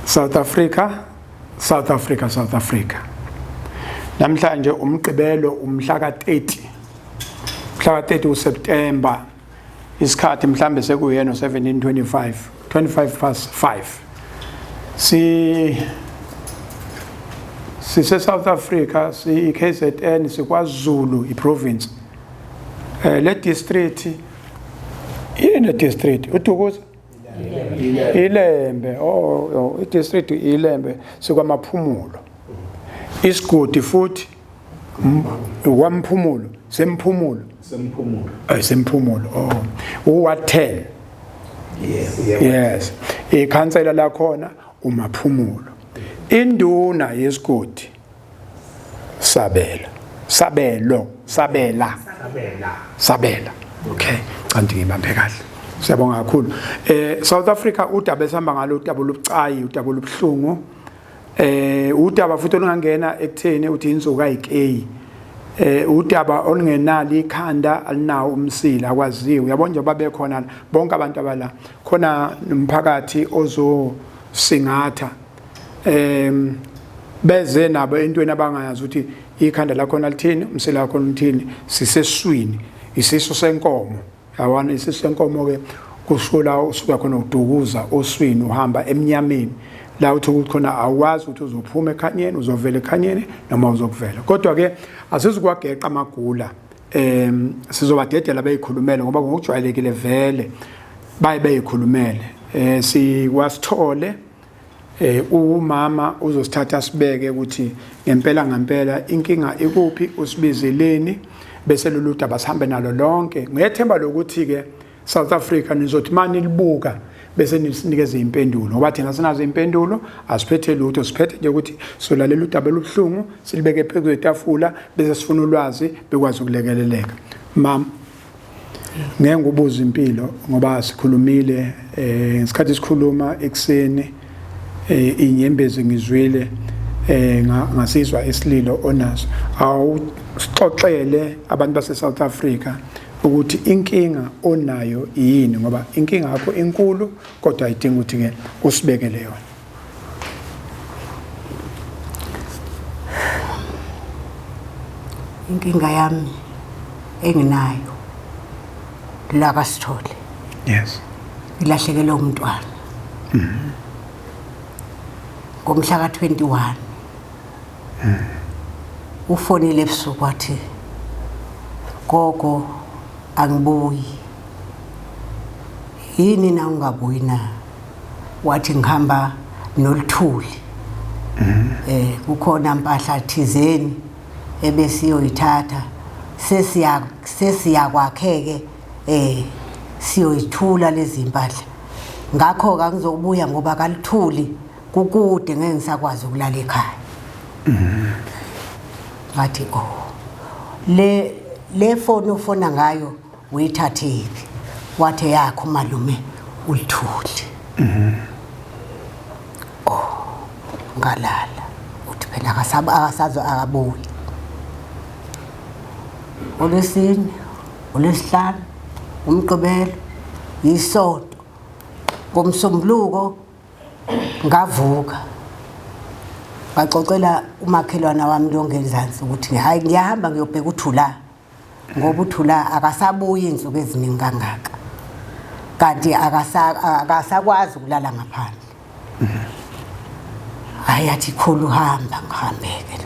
South Africa. Namhlanje umgqibelo umhla ka-30. Mhla ka-30 uSeptember. Isikhathi mhlambe sekuyena 17:25, 5:25. Sise South Africa, si KZN, siKwaZulu, iprovince. Le district ine district uThukuza Ilembe. Oh, idistrict Ilembe sikwaMaphumulo. Isigodi futhi KwaMaphumulo, Semphumulo. Semphumulo. Oh. Uward 10. Yes. Ikhansela la khona uMaphumulo. Induna yesigodi Sabela. Okay. Canti ngibambe kahle. Siyabonga kakhulu. South Africa udaba esihamba ngalo udaba olubucayi, udaba olubuhlungu. Udaba futhi olungangena ekutheni uthi Inzukazikeyi. Udaba olungenali ikhanda alinawo umsila akwaziwe. Uyabona nje babe khona bonke abantu abala. Khona nomphakathi ozosingatha. Beze nabo entweni abangayazi ukuthi ikhanda lakhona lithini, umsila lakhona uthini, siseswini, isiso senkomo. Yabona isiso senkomo ke kusula usuka khona udukuza oswini uhamba emnyameni. La uthi khona awazi ukuthi uzophuma ekhanyeni, uzovela ekhanyeni noma uzokuvela. Kodwa ke asizikwageqa amagula. Sizobadedela beyikhulumela ngoba ngokujwayelekile vele baye beyikhulumele. Sikwasithole umama uzosithatha sibeke ukuthi ngempela inkinga ikuphi usibizeleni bese loluda basihambe nalo lonke. Ngethemba lokuthi ke South Africa nizothi mani libuka bese nisinikeze impendulo ngoba thina sinazo impendulo asiphethe lutho siphethe nje ukuthi solalela udaba olubuhlungu silibeke phezu kwetafula bese sifuna ulwazi bekwazi ukulekeleleka. Mama ngeke ngubuza impilo ngoba sikhulumile ngesikhathi sikhuluma ekseni inyembezi ngizwile ngasizwa isililo onaso awuxoxele abantu base South Africa ukuthi inkinga onayo yini ngoba inkinga yakho enkulu kodwa ayidinga ukuthi ke usibekele yona. Inkinga yami enginayo la kaSithole. Yes. Ilahlekele umntwana. Ngomhla ka-21 ufonile ebusuku wathi gogo angibuyi. Yini na ungabuyi na? Wathi ngihamba noLuthuli. Kukhona impahla thizeni ebesiyoyithatha sesiyakwakheke siyoyithula lezi impahla. Ngakho ka ngizobuya ngoba kaLuthuli kukude ngeke ngisakwazi ukulala ekhaya. Ngathi le phone ufona ngayo uyithathile. Wathi yakho malume uLuthuli. Ngalala uthi phela akasazo akabuyi. Olwesine, olwesihlanu, umgqibelo, isonto. Ngomsombuluko ngavuka. Baxoxela umakhelwana wami lo ngenzansi ukuthi hayi ngiyahamba ngiyobheka uThula. Ngoba uThula akasabuyi insuku eziningi kangaka. Kanti akasakwazi ukulala ngaphandle. Ayathi khulu hamba ngihambeke.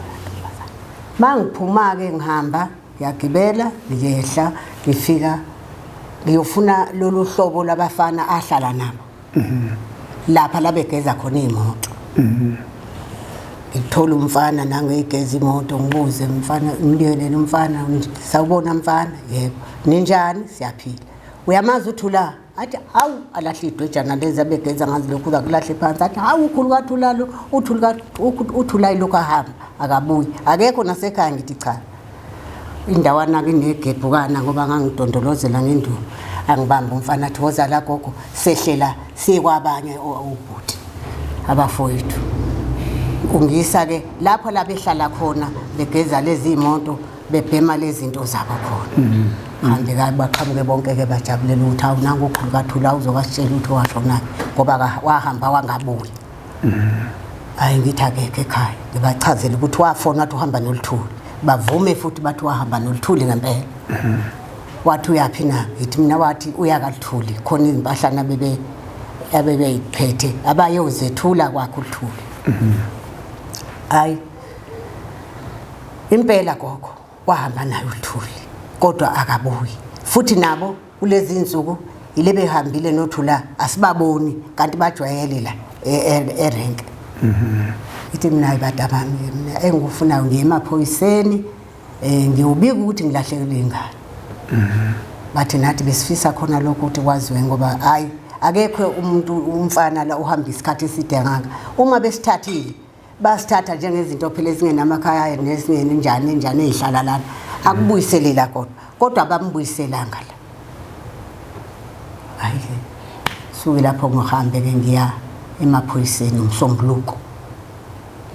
Mangiphuma ke ngihamba ngiyagibela ngiyehla ngifika ngiyofuna lolu hlobo labafana ahlala nabo. Lapha labegeza khona imoto. Ngithola umfana nangegeza imoto ngibuze umfana umliyeleni umfana sawubona mfana yebo ninjani siyaphila uyamazi uThula athi hawu alahle idwejana lezi abegeza ngazi lokhu akulahle phansi athi hawu ukhulu kaThula lo uThula ilokhu ahamba akabuyi akekho nasekhaya ngithi cha indawana kinegebhukana ngoba ngangidondolozela ngendulo angibamba umfana athi woza la gogo sehlela sikwabanye ubhuti abafowethu ungisa ke lapho la behlala khona begeza lezi imoto bebhema lezi zinto zabo khona. Hande kabi baqhamuke bonke ke bajabulela ukuthi awu nangu ukhulu kaThula uzokasitshela ukuthi washo naye ngoba wahamba wangabuyi hayi ngithi akekho ekhaya ngibachazela ukuthi wafona wathi uhamba noLuthuli bavume futhi bathi wahamba noLuthuli ngempela wathi uyaphi na ngithi mina wathi uya kaLuthuli khona izimpahlana abebeyiphethe abayozethula kwakho uLuthuli hayi impela gogo wahamba nayo uLuthuli kodwa akabuyi futhi nabo kulezi insuku ile behambile noThula asibaboni kanti bajwayele la erenke ithi mina ibadabami mina engikufunayo ngiyemaphoyiseni ngiyubika ukuthi ngilahlekelwe ingane bathi nathi besifisa khona lokho ukuthi kwaziwe ngoba hayi akekho umuntu umfana la uhamba isikhathi eside ngaka uma besithathile basithatha njengezinto phela ezingenamakhaya nesingene njani ezihlala lana akubuyiselela kodwa bambuyiselanga la hayi suke lapho ngohambe ke ngiya emaphoyiseni umsombuluko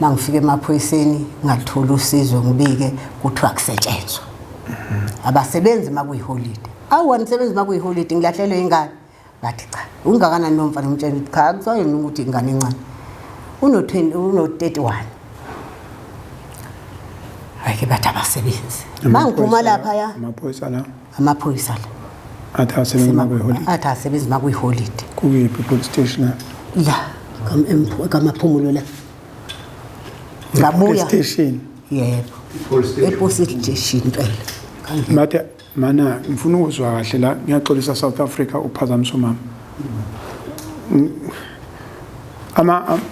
mangifika emaphoyiseni ngathola usizo ngibike kuthiwa kusetshenzwa abasebenzi makuyiholiday awanisebenzi makuyiholiday ngilahlelwe ingane bathi cha ungakanani nomfana umtshela ukuthi cha kuzoyena ukuthi ingane encane uno-31 hayi bathi abasebenzi mangiphuma lapha ya amaphoyisa la athi asebenzi makuyiholiday kuyiphi police station la KwaMaphumulo la ngabuya station yebo police station phela manje mana ngifuna ukuzwa kahle la ngiyaxolisa South Africa uphazamisa umama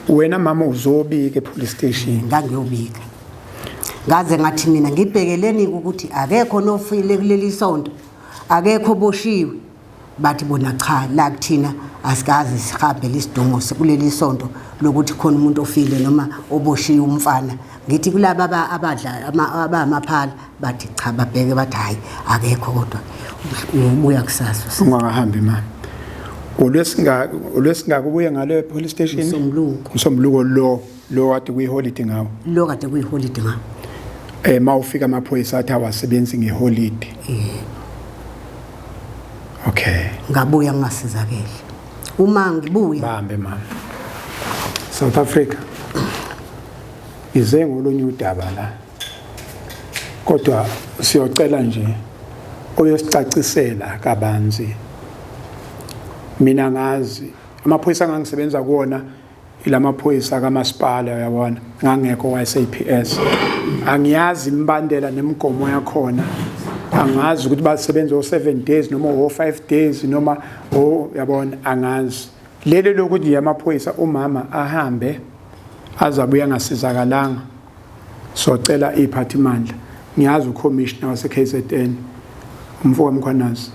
wena mama uzobika epolice station ngangiyobika ngaze ngathi mina ngibhekeleni ukuthi akekho nofile kuleli sonto akekho boshiwe bathi bona cha la kuthina asikazi sihambe lisidungo sekuleli sonto lokuthi khona umuntu ofile noma oboshiwe umfana ngithi kulaba abadla abamaphala bathi cha babheke bathi hayi akekho kodwa ubuya kusasa ungahambi mama olwesingakubuye ngale police station umsombuluko lo kade kuyiholiday ngawo mawufika amaphoyisa athi awasebenzi ngeholiday okay ngabuya ngasizakele uma ngibuya bahambe mama South Africa ize ngolunye udaba la kodwa siyocela nje oyosicacisela kabanzi mina ngazi amaphoyisa ngangisebenza kuona ilamaphoyisa kaMasipala yabona ngangekho waSAPS angiyazi imbandela nemigomo yakhona angazi ukuthi basebenza o7 days noma o5 days noma yabona angazi lelo lokuthi yamaphoyisa umama ahambe azabuya ngasizakalanga socela iphathimandla ngiyazi ucommissioner wase KZN umfowethu Mkhwanazi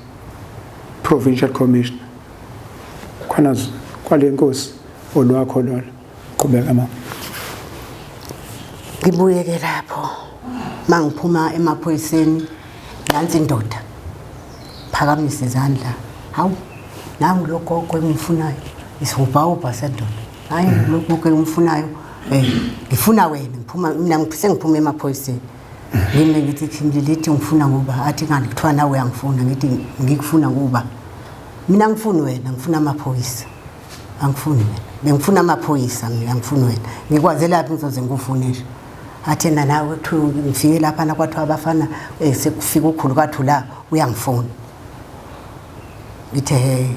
Provincial Commissioner Khwanazi kwale nkosi olwakho lolo qhubeka mama ngibuyeke lapho mangiphuma emaphoyiseni nansi indoda phakamise izandla hawu nangu lokho engimfunayo isihubha sendoda hayi lokho engimfunayo ngifuna wena ngiphuma mina ngiphuma emaphoyiseni mina ngithi Kimlilithi ngifuna ngoba athi ngani kuthiwa nawe uyangifuna ngithi ngikufuna ngoba mina ngifuna wena ngifuna amaphoyisa angifuni wena bengifuna amaphoyisa mina ngifuna wena ngikwaze laphi ngizoze ngikufunisha athena nawe uthi ngifike lapha na kwathiwa abafana sekufika ukhulu kaThula uyangifuna ngithe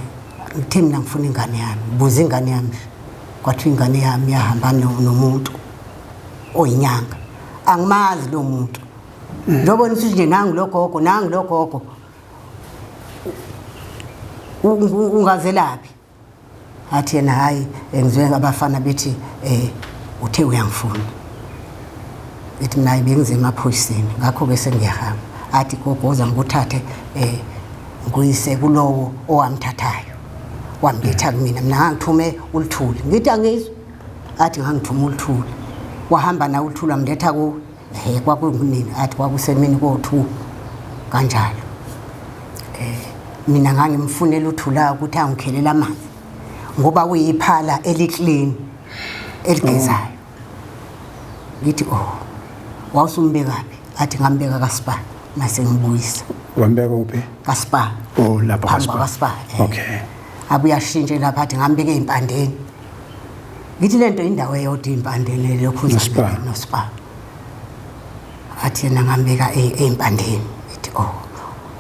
mina ngifuna ingane yami buza ingane yami kwathiwa ingane yami yahamba nomuntu oyinyanga angimazi lo muntu njobona ukuthi nje nangu logogo ungaze laphi athi yena hayi ngizwe abafana bethi uthe uyangifuna ethi nayi bengize emaphoyiseni ngakho bese ngiyahamba athi gogoza ngikuthathe nguyise kulowo owamthathayo wamletha kumina mina ngangithume uLuthuli ngithi angizwe athi ngangithume uLuthuli wahamba na uLuthuli amletha ku kwakunini athi kwakusemini ko2 kanjalo mina ngangimfunela uLuthula ukuthi angikhelela amanzi ngoba uyiphala eliclean eligezayo ngithi wawusumbekaphi athi ngambeka kaSpa mase ngibuyisa wambeka uphi kaSpa lapha kaSpa okay abuya shintshe lapha athi ngambeke empandeni ngithi lento indawo eyodwa impandeni lokhuza noSpa athi yena ngambeka empandeni ithi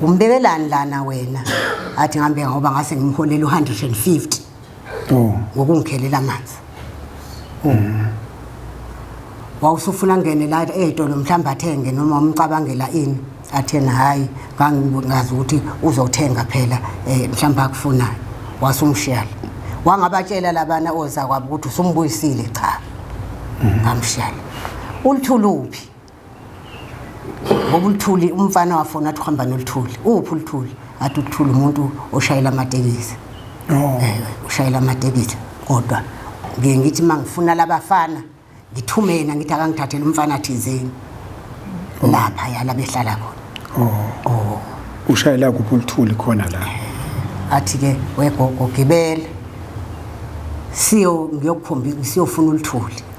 umbekelani lana wena athi ngambeka ngoba ngase ngimholela 150 ngokungikhelela amanzi wawusufuna ngene la ezitolo mhlamba athenge noma umcabangela ini athi yena hayi ngangazi ukuthi uzothenga phela mhlamba akufunayo wasumshiyala wangabatshela labana ozakwabo ukuthi usumbuyisile cha ngamshiyala ulithuluphi ngoba ulithuli umfana wafona athi uhamba noluthuli uphi ulithuli athi ulithuli umuntu oshayela amatekisi ushayela amatekisi kodwa ngithi mangifuna labafana ngithumena ngithi akangithathele umfana thizeni lapha yala behlala khona ushayela kuphi ulithuli khona la athi ke wegogo gibele ngiyokukhombisa siyofuna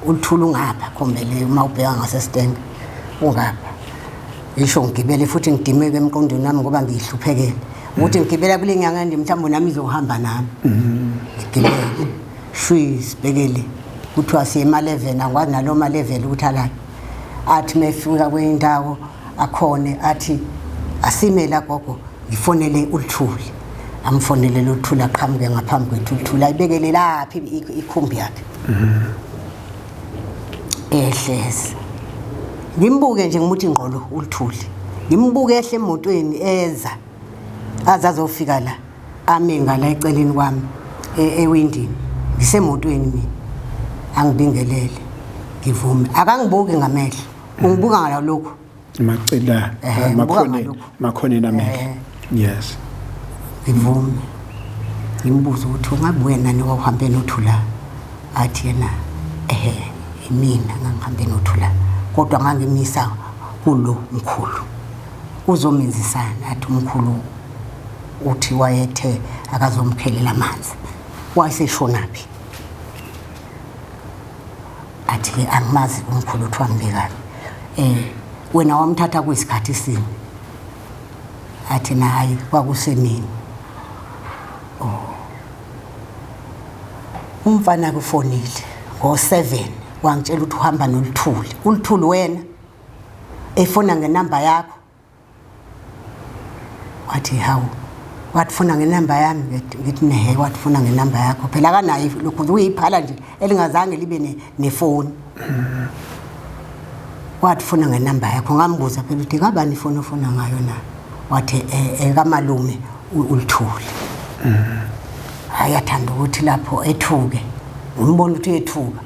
ulithuli ungapha khombele uma ubheka ngasestand ungapha isho ngigibele futhi ngidimeke emqondweni nami ngoba ngihluphekele ukuthi ngigibela kule nyanga mhlawumbe nami izohamba nami ngigibele sibhekele kuthiwa siyema 11 angwazi naloma level ukuthi ala athi mefika kwindawo akhone athi asimela gogo ngifonele ulithuli amfonele lothula aqhamuke ngaphambi kwethu ulithula ayibekele laphi ikhumbi yakhe ehlezi ngimbuke nje ngimuthi ngqolo ulithuli ngimbuke ehle emotweni azazofika la amenga la eceleni kwami ewindini ngisemotweni mina angibingelele ngivume akangibuki ngamehlo ungibuka ngalokho macila makhoneni amehlo yes ngivume ngimbuza ukuthi ungabuye nani wawuhambe nothula athi yena mina ngihambe nothula kodwa ngangimisa kulo mkhulu uzomenzisana athi umkhulu uthi wayethe akazomkhelela amanzi wayeseshonaphi athi angimazi umkhulu uthi wambekani wena wamthatha kwisikhathi sini athi nayi kwakusemini umfana kufonile ngo7 wangitshela ukuthi uhamba ulithuli wena efona ngenamba yakho wathi hawu wathifuna ngenamba yami ngithi nehe wathifuna ngenamba yakho phela kanayi lokhu uyiphala nje elingazange libe nefoni wathifuna ngenamba yakho ngambuza phela uthi kabani ifoni ofuna ngayo na wathi ekamalume ulithuli ayathanda ukuthi lapho ethuke umbona ukuthi ethuka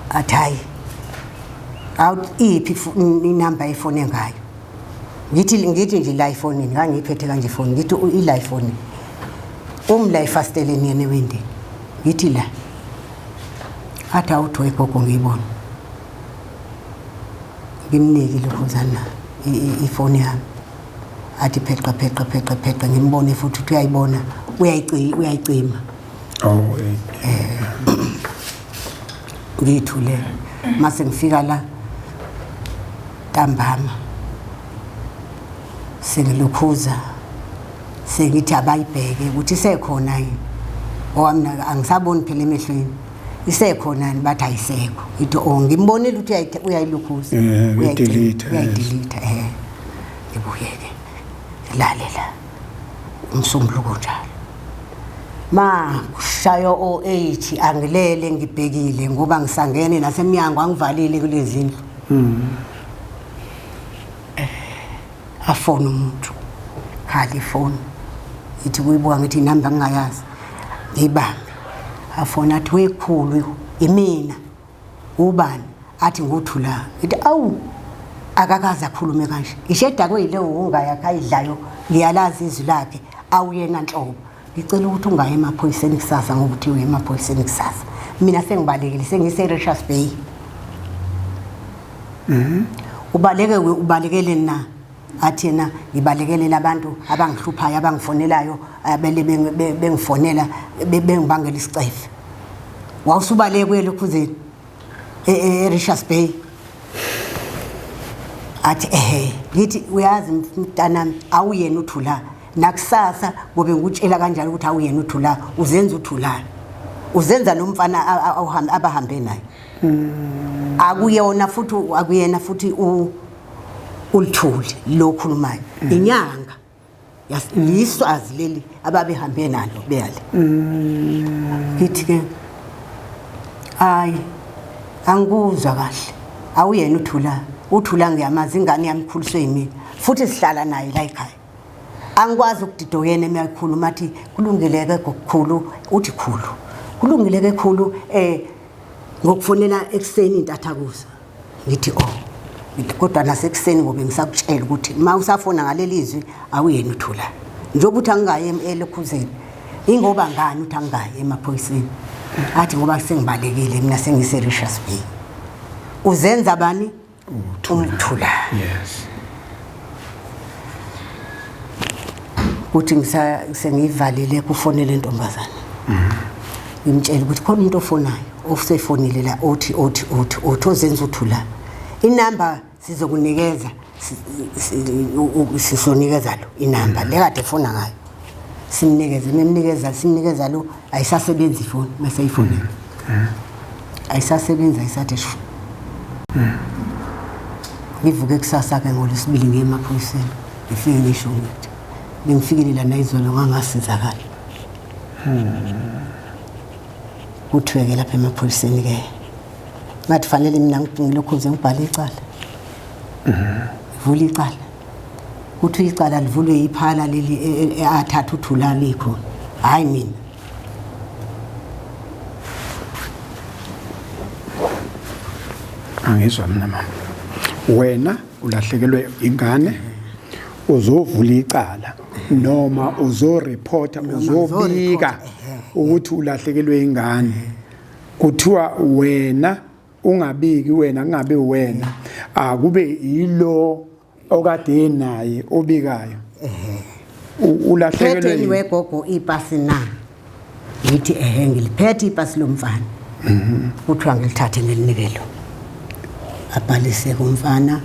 athayi iphi inamba ifone ngayo ngithi nje la ifone ngangiphethe kanje ifone ngithi ila ifone umla ifasteleni yene wende ngithi la athi awuthi wegogo ngiyibona ngimniki lokhuzana ifone yami athi pheqa ngimbone futhi ukuthi uyayibona uyayicima ngithule mase ngifika la ntambama sengilokhuza sengithi abayibheke ukuthi isekhona yini owamna angisaboni phela emehlweni isekhona yini bathi ayisekho ithi ngimbonile ukuthi uyayilokhuza uyayidelete ngibuyeke lalela umsombuluko njalo ma shayo o8 angilele ngibhekile ngoba ngisangene nasemnyango angivalile kulezi ndlu afona umuntu khali phone ithi kuyibuka ngithi inamba ngingayazi ngibambe afona athi wekhulu imina ubani athi nguthula ithi awu akakaza khulume kanje isheda kweyile ungayakha ayidlayo ngiyalazi izwi lakhe awuyena nhlobo ngicela ukuthi ungaye emaphoyiseni kusasa ngoba uthi uye emaphoyiseni kusasa mina sengibalekile sengise Richards Bay ubalekele na athi yena ngibalekele labantu abangihluphayo abangifonelayo abele bengifonela bengibangela isicefe wawusubaleke lokhuzeni Richards Bay athi ngithi uyazi mntanami awuyena uthula nakusasa ngobe ngutshela kanjalo ukuthi awuyena uthula uzenza uthula uzenza nomfana abahambe naye akuyena futhi ulithuli lokhulumayo inyanga yiswazi leli ababehambe nalo beyale kithi ke hayi angikuzwa kahle awuyena uthula ngiyamazi ingane yami ikhuliswe yimina futhi sihlala naye la ekhaya angikwazi ukudidokena emiyakhuluma athi kulungileke gokukhulu uthi khulu kulungileke khulu ngokufonela ekseni intathakuza ngithi kodwa nasekuseni ngobe ngisakutshela ukuthi ma usafona ngalelizwi awuyena uthula njengoba uthi angayi elokhuzeni ingoba ngani uthi angayi emaphoyiseni athi ngoba sengibalekile mina sengisericious bay uzenza bani umthula yes uthi sengivalile kufonela intombazana ngimtshela ukuthi khona umuntu ofonayo osefonile la othi ozenza uthula inamba sizokunikeza sizonikeza lo inamba lekade efona ngayo simnikeza lo ayisasebenzi ifoni mase ifonela ayisasebenza ayisathe shu ngivuke kusasa ke ngolesibili ngemaphoyiseni ngifike ngisho ngithi bengifikile la izolo ngangasizakala kuthweke lapha emaphoyiseni ke ngathi fanele mina ngilokhuze ngibhale icala vula icala kuthi icala livulwe iphala leli athatha uthula likho hayi mina angizwa mina mama wena ulahlekelwe ingane uzovula icala noma uzoreporta uzobika ukuthi ulahlekelwe ingane kuthiwa wena ungabiki wena kungabe wena akube yilo okade naye obikayo ulahlekelwe niwe gogo ipasi na ngithi ngiliphethe ipasi lomfana kuthiwa ngilithathe ngelinikelo abhalise kumfana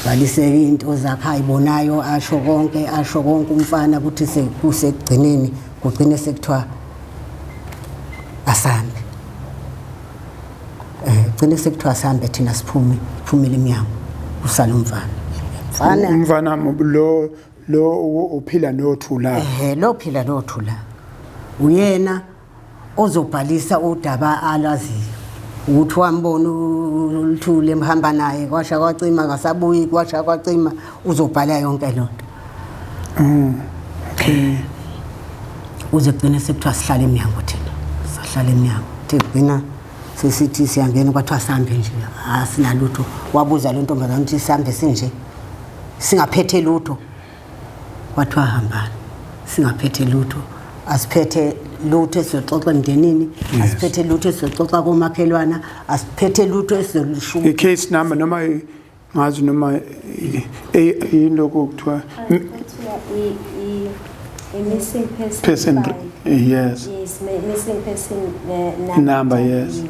balise into zakhe ayibonayo asho konke umfana ukuthi sekusegcineni kugcine sekuthiwa asambe gcine sekuthiwa asambe thina siphumile eminyango usala umfana lo uphila nothula lo phila nothula uyena ozobhalisa udaba alaziyo ukuthi wambona uLthule emhamba naye kwasha kwacima ngasabuyi kwasha kwacima uzobhala yonke lonto okay uze kugcine sekuthiwa sihlale eminyango thina sahlala eminyango thina sesithi siyangena kwathiwa sambe nje asinalutho wabuza lo ntombazana ukuthi sambe sinje singaphethe lutho kwathiwa hambana singaphethe lutho asiphethe lutho esizoxoxa emndenini asiphethe lutho esizoxoxa komakhelwana asiphethe lutho esizolushuka i-case number noma ngazi noma into kokuthiwa missing person yes missing person number yes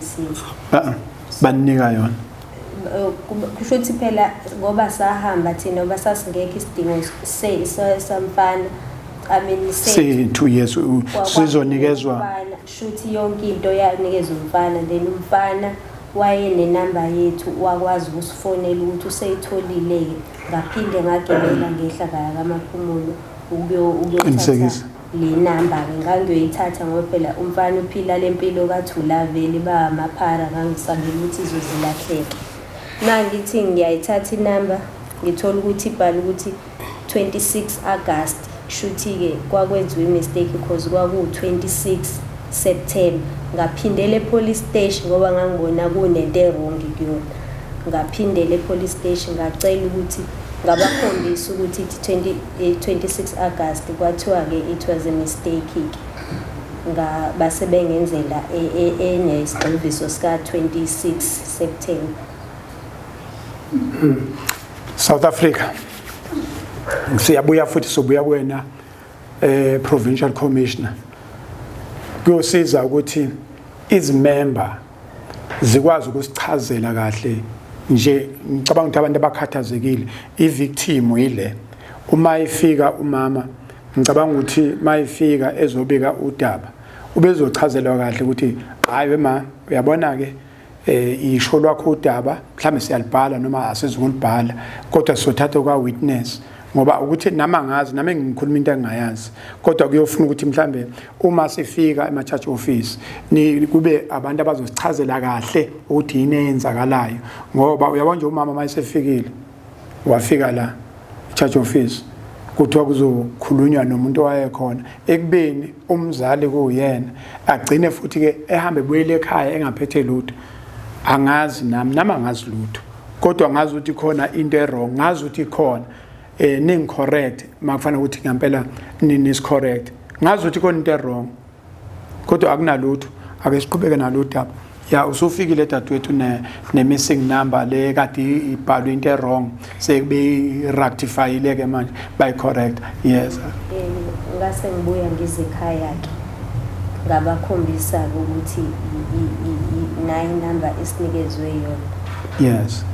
banika yona kusho ukuthi phela ngoba sahamba thina ngoba sasingekho isidingo samfana I mean say 2 years sizonikezwa shuthi yonke into yanikezwa umfana then umfana waye nenamba yethu wakwazi ukusifonela ukuthi useyitholile ngaphinde ngagibela ngehla kaya KwaMaphumulo ukuyothatha le namba ngangiyoyithatha ngoba phela umfana uphila lempilo kaThula vele ba amaphara ngangisabela ukuthi izozilahleka nangithi ngiyayithatha inamba ngithola ukuthi ibhala ukuthi 26 August shuthi ke kwakwenziwe mistake because kwaku 26 September ngaphindele police station ngoba ngangibona kunento wrong kuyona ngaphindele police station ngacela ukuthi ngabakhombisa ukuthi 26 August kwathiwa ke it was a mistake basebengenzela enesigqiviso sika 26 September South Africa siyabuya futhi sobuya kuwena provincial commissioner kuyosiza ukuthi izimember zikwazi ukusichazela kahle nje ngicabanga ukuthi abantu abakhathazekile ivictim ile uma ifika umama ngicabanga ukuthi mayifika ezobika udaba ubezochazelwa kahle ukuthi hayi wema uyabona ke isho lwakho udaba mhlawumbe siyalibhala noma asizukulibhala kodwa sizothatha kwa witness ngoba ukuthi nama ngazi nami ngikhuluma into engayazi kodwa kuyofuna ukuthi mhlambe uma sifika ema church office ni kube abantu abazosichazela kahle ukuthi yini eyenzakalayo ngoba uyabona nje umama mayisefikile wafika la church office kuthiwa kuzokhulunywa nomuntu owayekhona ekubeni umzali kuyena agcine futhi ke ehambe buyele ekhaya engaphethe lutho angazi nami angazi lutho kodwa ngazi ukuthi khona into errong ngazi ukuthi khona ningicorrect makufanele ukuthi ngempela is correct ngazi ukuthi khona into errong kodwa akunalutho ake siqhubeke nalutho ya usufikile dadwethu ne missing number le kade ibhalwe into errong sekube rectifyile ke manje by correct yes ngase ngibuya ngizekhaya ke ngabakhombisa ukuthi nayi number esinikezwe yona yes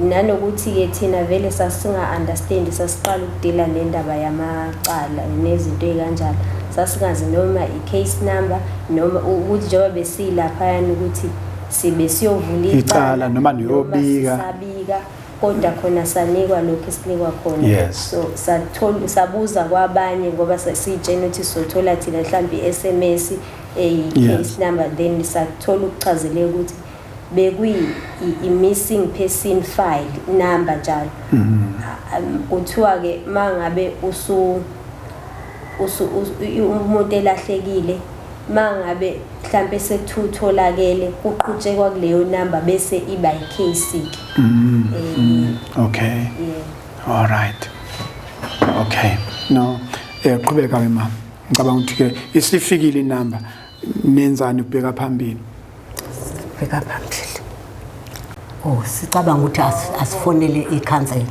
nanokuthi ke thina vele sasinga understand sasiqala ukudila nendaba yamacala nezinto ezikanjalo sasingazi noma i-case number noma ukuthi njengoba besilapha yani ukuthi sibe siyovula icala noma niyobika sabika kodwa khona sanikwa lokho esinikwa khona yes. So sabuza kwabanye ngoba sitshena ukuthi sothola thina mhlawumbe i-SMS case number then sathola ukuchazeleka ukuthi bekuyi i-missing person file number njalo kuthiwa ke mangabe umuntu elahlekile mangabe mhlambe sethutholakele kuqhutshekwa kuleyo number bese iba i-case okay yeah. All right okay no qhubeka ke mama ngicabanga ukuthi ke isifikile inamba nenzani ubheka phambili bheka phambili sicabanga ukuthi asifonele i-council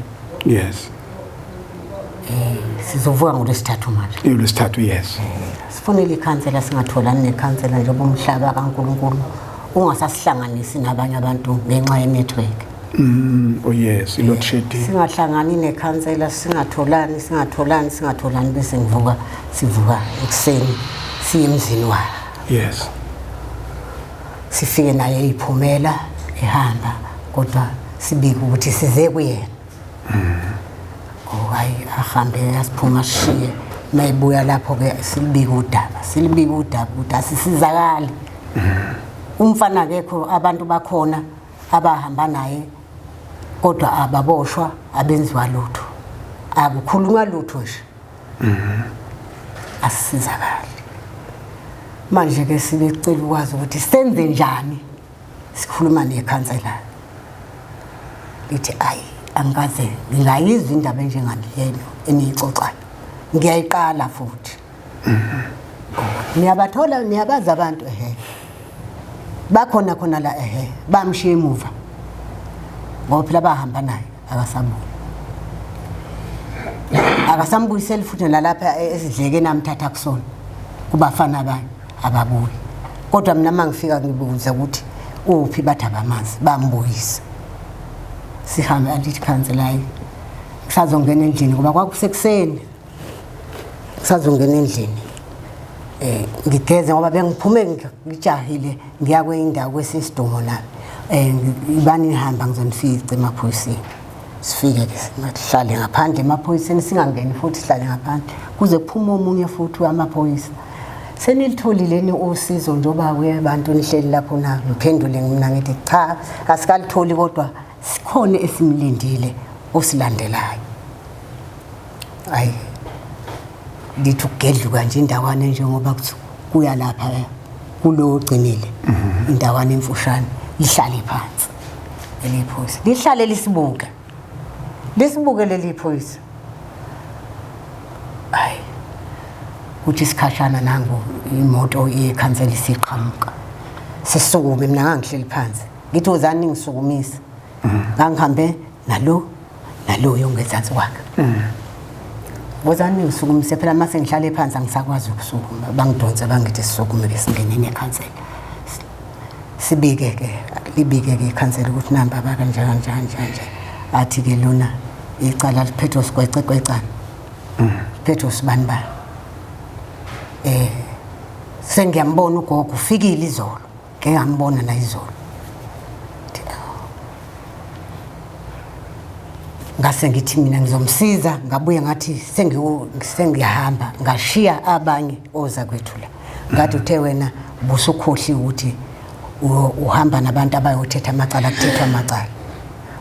yes sizovuka ngolesithathu manje ngolesithathu yes sifonele i-council singatholani ne-council njengoba umhlaba kaNkulunkulu ungasasihlanganisi nabanye abantu ngenxa ye-network oh yes load shedding singahlangani ne-council singatholani bese sivuka ekseni siye emzini wa yes sifike naye iphumela ehamba kodwa sibike ukuthi size kuyena hayi ahambe yasiphuma sishiye mayibuya lapho ke silibika udaba ukuthi asisizakali umfana akekho abantu bakhona abahamba naye kodwa ababoshwa abenziwa lutho akukhulunywa lutho nje asisizakali manje ke sibecela ukwazi ukuthi senze njani sikhuluma nekhansela lithi ayi angaze ngingayizwa indaba enjengalena enixoxayo ngiyayiqala futhi niyabathola niyabaza abantu bakhona khona la bamshiya emuva ngoba phela bahamba naye akasambuyiseli futhi nalapha esidleke namthatha kusona kubafana abanye ababuyi kodwa mina mangifika ngibuza ukuthi uphi bathi abamanzi bambuyisa sihambe alithi council sazongena endlini ngoba kwakusekuseni sazongena endlini ngigeze ngoba bengiphume ngijahile ngiya kweindawo kwesisidomo la ibani nihamba ngizonifica emaphoyiseni sifike ke sihlale ngaphandle emaphoyiseni singangeni futhi sihlale ngaphandle kuze kuphuma omunye futhi amaphoyisa senilitholileni usizo njoba kuyabantu nihleli lapho na ngiphendule mina ngithi cha asikalitholi kodwa sikhona esimlindile osilandelayo ayi lithi ukugedluka nje indawana njengoba kuya lapha kulo ogcinile indawana emfushane lihlale phansi eliphoyisa lihlale lisibuke leli phoyisa ayi kuthi isikhashana nangu imoto yekhansela isiqhamuka sisukume mina ngangihleli phansi ngithi uzani ngisukumisa ngangihambe nalo yongezansi kwakhe uzani ngisukumise phela mase ngihlale phansi angisakwazi ukusukuma bangidonsa bangithi sisukume ke singene nekhansela libike ke ikhansela ukuthi namba abakanjani athi ke lona icala liphethe sigwececana phethe sibani sengiyambona ugogo ufikile izolo ngeke ngambona na izolo ngase ngithi mina ngizomsiza ngabuye ngathi sengiyahamba ngashiya abanye oza kwethu la ngathi uthe wena busukhohli ukuthi uhamba nabantu abayothetha amacala kuthethwa amacala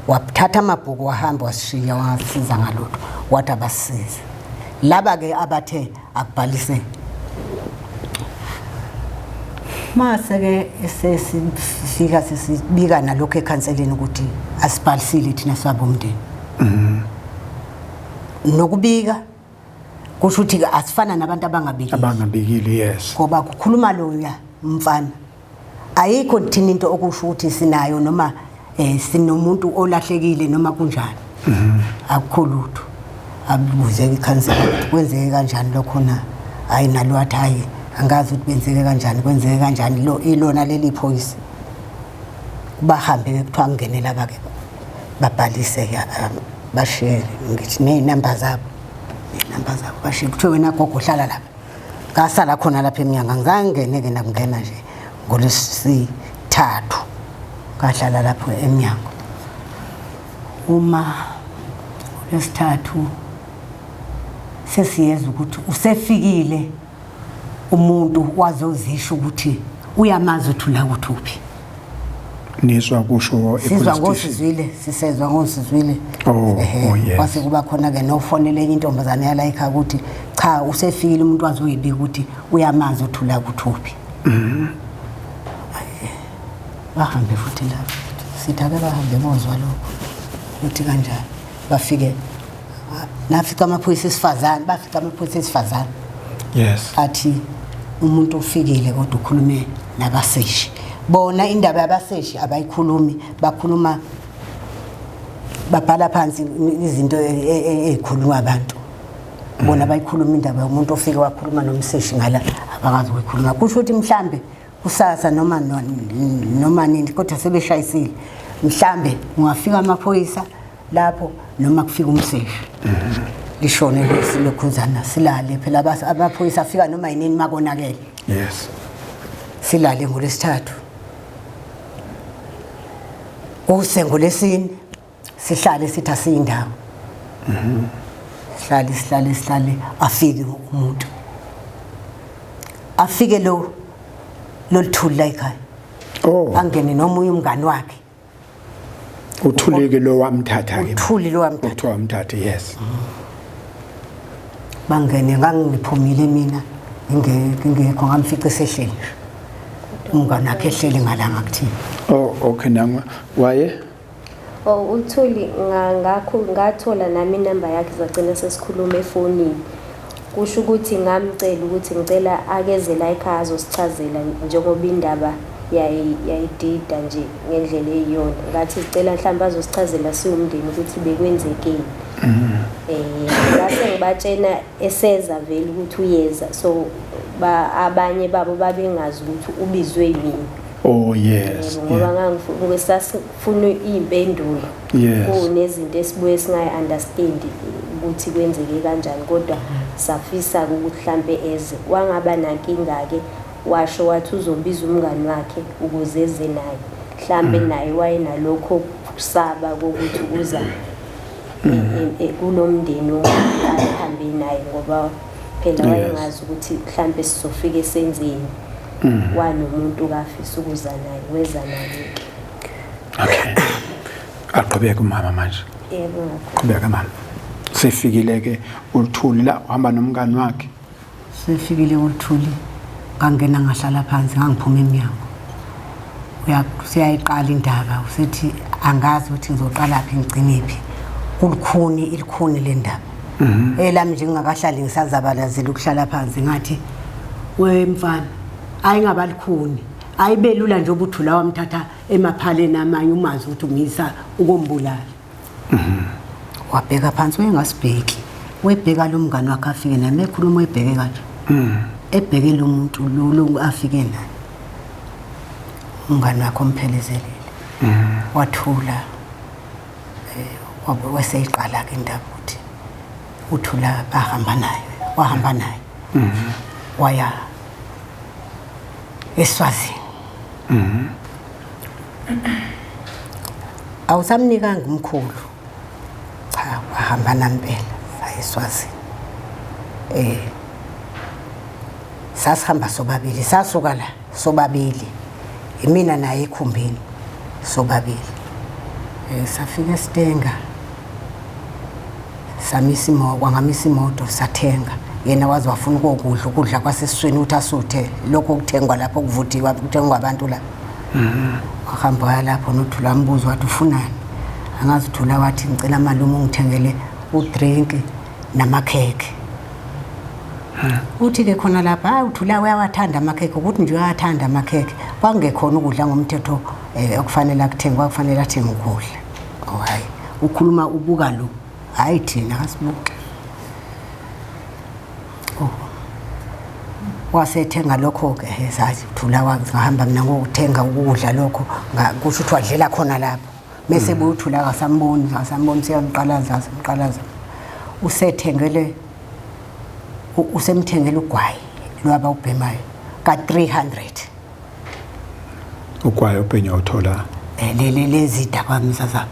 wathatha amabhuku wahamba wasishiya wasiza ngalutho wathi abasize laba ke abathe akubhalise mase ke sesifika sesibika nalokho ekhanseleni ukuthi asibhalisile thina sabomndeni nokubika kusho ukuthi asifana nabantu abangabikile yes ngoba kukhuluma loya mfana ayikho thina into okusho ukuthi sinayo noma sinomuntu olahlekile noma kunjani akukho lutho abuze ikhansela kwenzeke kanjani lokho na ayinalwathi hayi angazi ukuthi benzeke kanjani kwenzeke kanjani lo ilona leli phoyisi bahambe kuthiwa ngenela bake babhalise bashare ngithi nezinamba zabo bashiye kuthiwe wena gogo hlala lapha ngasala khona lapha eminyanga ngizangeneke nakungena nje ngolesithathu ngahlala lapho eminyango uma lesithathu sesiyeza ukuthi usefikile umuntu wazozisho ukuthi uyamazi uthula kuthuphi nizwa kusho sizwa ngosizwile sisezwa ngosizwile yes kwase kuba khona ke nofonele intombazane yala ekhaya ukuthi cha usefikile umuntu wazoyibika ukuthi uyamazi uthula kuthuphi bahambe futhi la sithabe bahambe bozwa lokho uthi kanjani bafike nafika amaphoyisa esifazane bafika amaphoyisa esifazane yes athi umuntu ufikile kodwa ukhulume nabaseshi bona indaba yabaseshi abayikhulumi bakhuluma babhala phansi izinto ezikhuluma abantu bona bayikhuluma indaba yomuntu ofike wakhuluma nomseshi ngala abakazi ukukhuluma kusho ukuthi mhlambe kusasa noma nini kodwa sebeshayisile mhlambe ungafika amaphoyisa lapho noma kufika umseshi lishone lesilokuzana silale phela abaphoyisa afika noma yinini makonakele yes silale ngolesithathu usengolesini sihlale sithi asiyindawo sihlale afike umuntu afike lo loluthula ekhaya angene nomunye umngani wakhe uthuleke lo wamthatha ke uthuli lo wamthatha yes bangene ngangiphumile mina ngingekho ngamfica esehlele umngani wakhe ehlele ngalanga kuthini okay nangwa waye uthuli ngakho ngathola nami inamba yakhe sagcina sesikhuluma efonini kusho ukuthi ngamcela ukuthi ngicela akeze la ekhaya azosichazela njengoba indaba yayidida nje ngendlela eyiyona ngathi sicela mhlawumbe azosichazela siwumndeni ukuthi bekwenzekeni ngase ngibatshena eseza vele ukuthi uyeza so abanye babo babengazi ukuthi ubizwe yini yes ngoba ngisafuna impendulo kunezinto esibuye singayi understand ukuthi kwenzeke kanjani kodwa safisa ukuthi mhlambe eze wangaba nankinga ke washo wathi uzobiza umngani wakhe ukuze eze naye mhlambe naye wayenalokho kusaba ukuthi uza kunomndeni ohambe naye ngoba phela wayengazi ukuthi mhlambe sizofika esenzeni wanomuntu kafisa ukuza naye weza naye okay aqhubeka umama manje yebo qhubeka mama sefikile ke uLuthuli la uhamba nomngani wakhe sefikile uLuthuli ngangena ngahlala phansi ngangiphuma eminyango siyayiqala indaba usethi angazi ukuthi ngizoqala phi ngigcinephi ilikhuni le ndaba elami nje ngingakahlali ngisazabalazela ukuhlala phansi ngathi wemfana ayingabalikhuni ayibelula nje ubuthula wamthatha emaphaleni amanye umazi ukuthi ungisa ukombulala wabheka phansi wengasibheki webheka lo mngani wakhe afike nami ekhuluma ebheke kanje ebheke lo muntu lo afike naye umngani wakhe omphelezele wathula waseyiqala ke indaba ukuthi uthula wahamba naye waya eSwazini. Awusamnikanga umkhulu. Cha, wahamba nampela eSwazini. Sasihamba sobabili, sasuka la sobabili. Imina naye ekhumbini sobabili. Safika eStenga. Kwangamisa imoto sathenga. Yena wazi wafuna ukudla kwasesisweni uthi asuthe lokho kuthengwa lapho kuvuthiwa kuthengwa abantu la. Wahamba lapho nothula mbuzo wathi ufunani. Angazi uthula wathi ngicela malume ungithengele udrink namakheke. Uthi ke khona lapha hayi uthula uyawathanda amakheke ukuthi nje uyathanda amakheke. Bangekhona ukudla ngomthetho okufanele akuthengwa kufanele athenge ukudla. Hayi ukhuluma ubuka lo. Hayi thina asibuke. Wasethenga lokho ke sathi uthula wahamba mina ngokuthenga ukudla lokho kusho ukuthi wadlela khona lapho. Bese buthula akasamboni siyamqalaza simqalaza. Usemthengele ugwayi lwaba ubhemayo ka 300. Ugwayi ubhenya uthola lezida kwamsaza.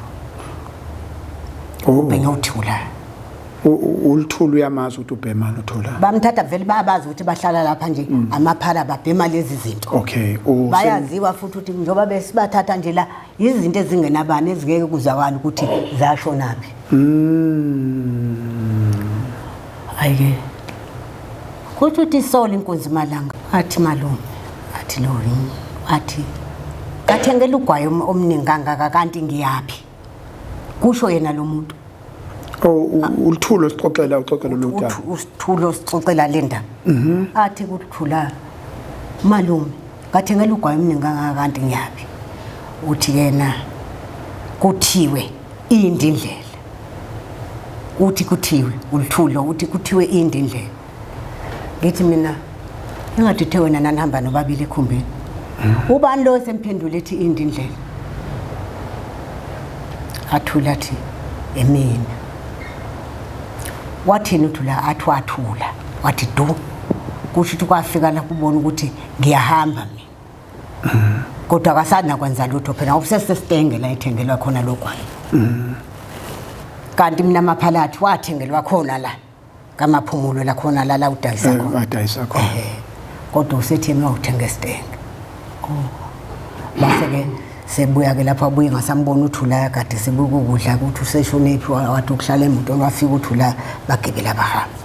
Ubhenya uthula. Ulithulu uyamazi ukuthi ubhemana uthola. Bamthatha vele bayabazi ukuthi bahlala lapha nje amaphala babhema lezi zinto. Okay. Bayaziwa futhi ukuthi njoba besibathatha nje la izinto ezingenabani ezingeke kuzakala ukuthi zashonapi. Ayike. Kuthi uthi solo inkunzi malanga athi malume athi lo yini athi kathengela ugwayi omningi kangaka kanti ngiyapi kusho yena lo muntu. Ulithulo sixoxela lo daba. Usithulo sixoxela le ndaba. Athi kuthula malume kathengela ugwayi omningi kangaka kanti ngiyapi. Uthi yena kuthiwe indindlela. Uthi kuthiwe ulithulo uthi kuthiwe indindlela. Ngithi mina engathi wena nanihamba nobabili ekhumbini. Ubani lo semphendula ethi indindlela. Athula athi emina. Wathini uthula athi wathula wathi do kusho ukuthi kwafika la kubona ukuthi ngiyahamba mina. Kodwa akasana kwenza lutho phela ubusesestenge la ethengelwa khona lokwayo. Kanti mina amaphalathi wathengelwa khona la KwaMaphumulo la khona la udayisa khona. Udayisa khona. Kodwa usethi mina uthenga estenge. Base ke sebuya ke lapha abuye ngasambona uthula kade sebuka ukudla ukuthi useshonephi wathi ukuhlala emotweni wafika uthula bagibela bahamba.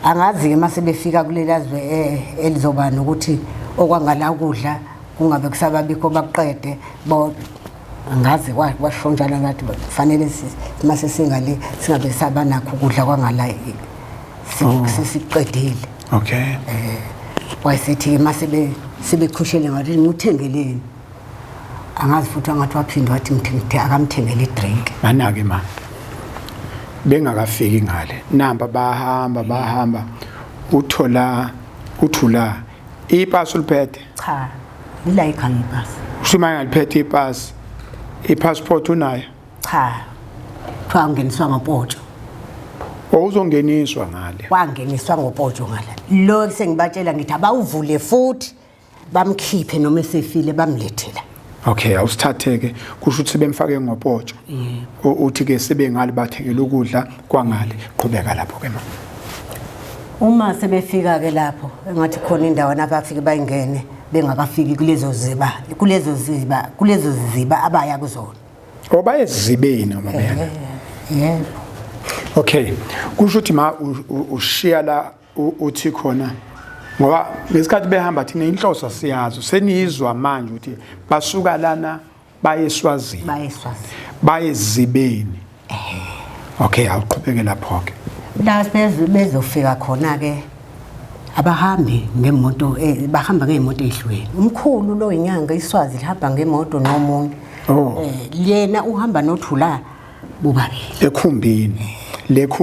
Angazi ke mase befika kulelazwe elizoba nokuthi okwangala ukudla kungabe kusababikho bakuqede angazi washonjana ngathi kufanele mase singale singabe saba nakho ukudla kwangala sisiqedile. Okay. Wayesethi mase sebekhushele ngathi nguthengeleni. Angazi futhi angathi waphindwa wathi akamthengele idrink. Manake ma bengakafiki ngale namba bahamba uthula ipasi uliphethe. Cha ila ikhanga ipasi. Ushima ngaliphethe ipasi ipassport unayo. Cha kuthiwa ungeniswa ngopoto. Uzongeniswa ngale. Wangeniswa ngopoto ngala lo sengibatshela ngithi abawuvule futhi bamkhiphe noma esefile bamlethela. Okay, awusithatheke kusho ukuthi bemfake ngopotsho. Uthi ke sibe ngale bathengela ukudla kwangale qhubeka lapho ke ma. Uma sebefika ke lapho engathi khona indawo nabafike bayingene bengakafiki kulezo ziba abaya kuzona. Bayezibeni uma beyana. Yebo. Okay, kusho ukuthi ma ushiya la uthi khona ngoba ngesikhathi behamba thina inhloso siyazi senizwa manje ukuthi basuka lana baye eSwazini bayezibeni. Okay, awuqhubeke lapho ke. La bezofika khona ke abahambi ngemoto bahamba ngemoto ehlweni. Umkhulu lo inyanga iSwazi lihamba ngemoto nomunye. Yena uhamba nothula bobabili ekhumbini.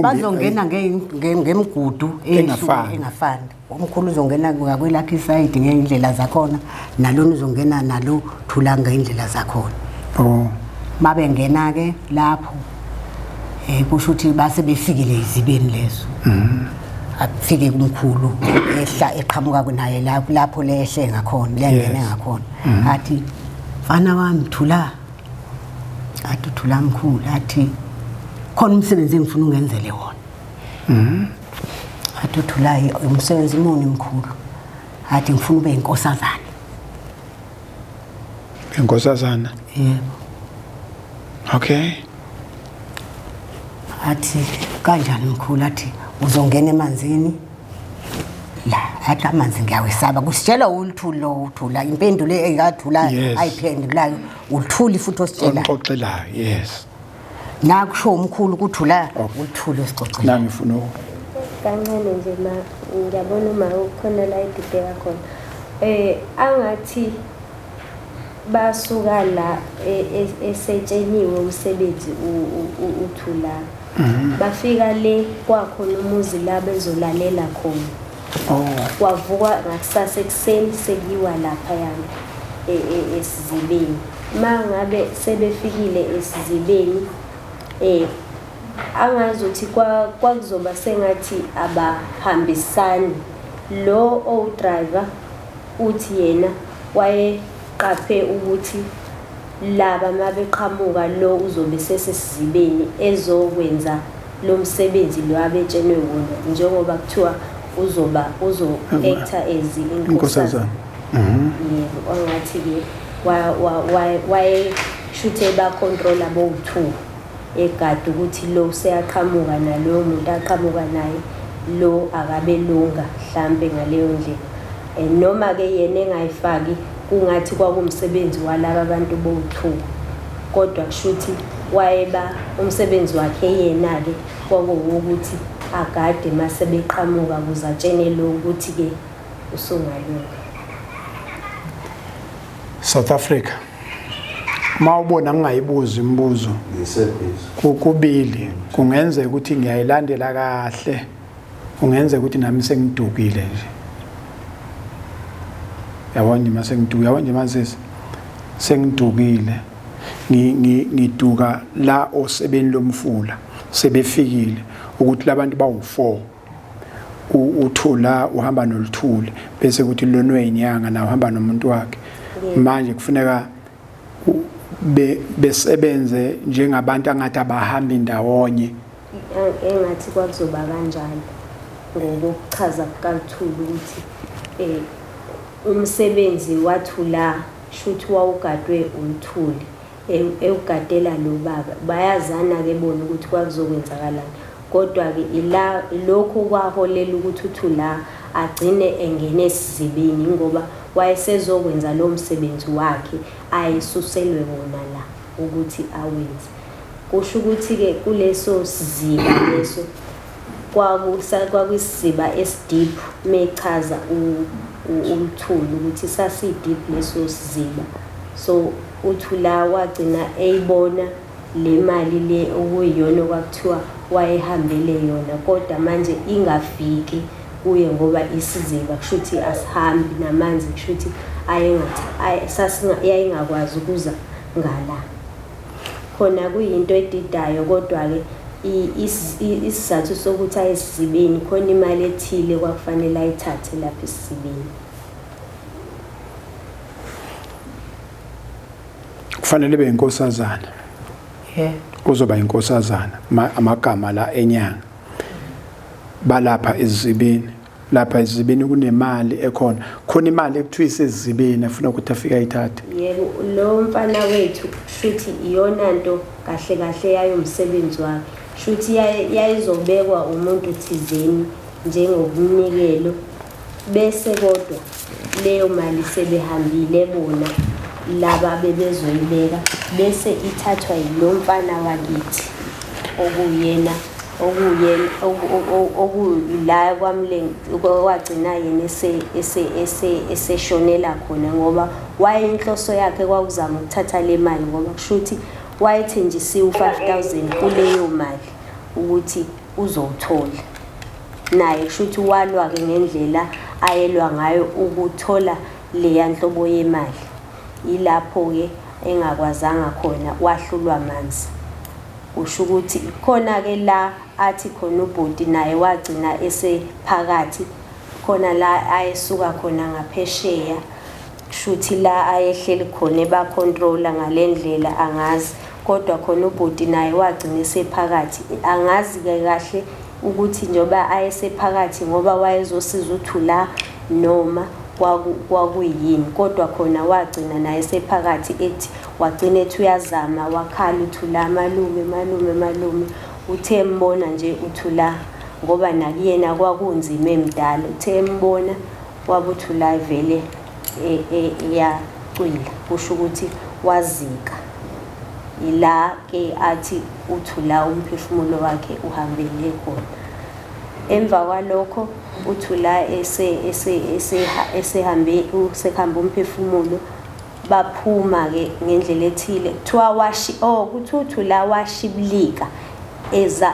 Bazongena ngemigudu engafani. Umkhulu uzongena ngakwelakhe side ngendlela zakhona nalona uzongena nalo thula ngendlela zakhona. Mabengena ke lapho kusho ukuthi base befikile izibeni lezo. afike kumkhulu ehla eqhamuka kunaye lapho lehle ngakhona lengene ngakhona athi mfana wami thula athi thula mkhulu athi khona umsebenzi engifuna ungenzele wona athi thula umsebenzi muni mkhulu athi ngifuna ube inkosazana yebo okay athi kanjani mkhulu athi uzongena emanzini la athi amanzi ngiyawesaba kusitshela uLthuli lo uthula impendulo engathula ayiphendulayo uLthuli futhi ositshela oxoxelayo yes nakusho umkhulu kuthula uLthuli osixoxela nami ngifuna kancane nje ngiyabona uma ukhona la idideka khona angathi basuka la esetsheniwe umsebenzi uthula bafika le kwakhona umuzi la bezolalela khona kwavuka ngakusasa ekuseni sekuyiwa lapha yana esizibeni mangabe sebefikile esizibeni angazothi kwakuzoba sengathi abahambisani lo driver uthi yena wayeqaphe ukuthi laba mabeqhamuka lo uzobe sesizibeni ezokwenza lo msebenzi lo abetshenwe wona njengoba kuthiwa uzo-acta as inkosazana yebo angathi ke wayeshuthe bacontrola bowu-2 egada ukuthi lo seyaqhamuka naloyo muntu aqhamuka naye lo akabe lunga mhlambe ngaleyo ndlela noma-ke yena engayifaki kungathi kwakumsebenzi walaba abantu bowu-2 kodwa kushuthi wayeba umsebenzi wakhe yena-ke kwakuwukuthi agade mase beqhamuka ukuze atshene lo ukuthi-ke usungalunga. South Africa mawubona ngingayibuza imibuzo kubili kungenzeka ukuthi ngiyayilandela kahle kungenzeka ukuthi nami sengidukile nje yabona mase ngidukile yabona nje mase sengidukile ngiduka la osebeni lomfula sebefikile ukuthi labantu bawu4 uthula uhamba noLthuli bese kuthi lonwe inyanga na uhamba nomuntu wakhe manje kufuneka besebenze njengabantu angathi abahamba indawonye engathi kwakuzoba kanjalo ngokuchaza kukaLthuli ukuthi umsebenzi wathula shuthi wawugadwe uLthuli ewugadela lo baba bayazana ke bona ukuthi kwakuzokwenzakalani kodwa ke lokho kwaholela ukuthi uthula agcine engene esizibeni ngoba wayesezokwenza lo msebenzi wakhe ayisuselwe wona la ukuthi awenze kusho ukuthi ke kuleso siziba leso kwakuyisiziba esidip mechaza uLthuli ukuthi sasidip leso siziba so uthula wagcina eyibona le mali le okuyiyona kwakuthiwa wayehambele yona kodwa manje ingafiki kuye ngoba isiziba kushuthi asihambi namanzi kushuthi yayingakwazi ukuza ngala khona kuyinto edidayo kodwa ke isizathu sokuthi ayesizibeni khona imali ethile kwakufanele ayithathe lapha esizibeni kufanele beyinkosazana uzoba inkosazana amagama la enyanga balapha ezibeni lapha ezibeni kunemali ekhona khona imali ekuthiwa isezibeni afuna ukuthi afike ayithathe yebo lo mfana wethu shuthi iyona nto kahle kahle yayo umsebenzi wakhe shuthi yayizobekwa umuntu thizeni njengobumnikelo bese kodwa leyo mali sebehambile bona laba bebezoyibeka bese ithathwa yilo mfana wakithi okuyila kwamlengi wagcina yena eseshonela khona ngoba wayinhloso yakhe kwakuzama ukuthatha le mali ngoba kushuthi wayethenjisiwe 5,000 kuleyo mali ukuthi uzowuthola naye kushuthi walwa ke ngendlela ayelwa ngayo ukuthola le yanhlobo yemali ilapho ke engakwazanga khona wahlulwa manzi kusho ukuthi khona ke la athi khona ubhuti naye wagcina esephakathi khona la ayesuka khona ngaphesheya kushuthi la ayehleli khona ebacontrola ngalendlela angazi kodwa khona ubhuti naye wagcina esephakathi angazi kahle ukuthi njoba ayesephakathi ngoba wayezosiza uThula noma kwakuyini kodwa khona wagcina naye esephakathi ethi wagcina ethi uyazama wakhala uThula malume uthe embona nje uThula ngoba nakuyena kwakunzima emdala uthe embona wabuthula vele yacwila kusho ukuthi wazika ila ke athi uThula umphefumulo wakhe uhambele khona emva kwalokho uThula esehambe umphefumulo baphuma ke ngendlela ethile kuthiwa kuthi uThula washibilika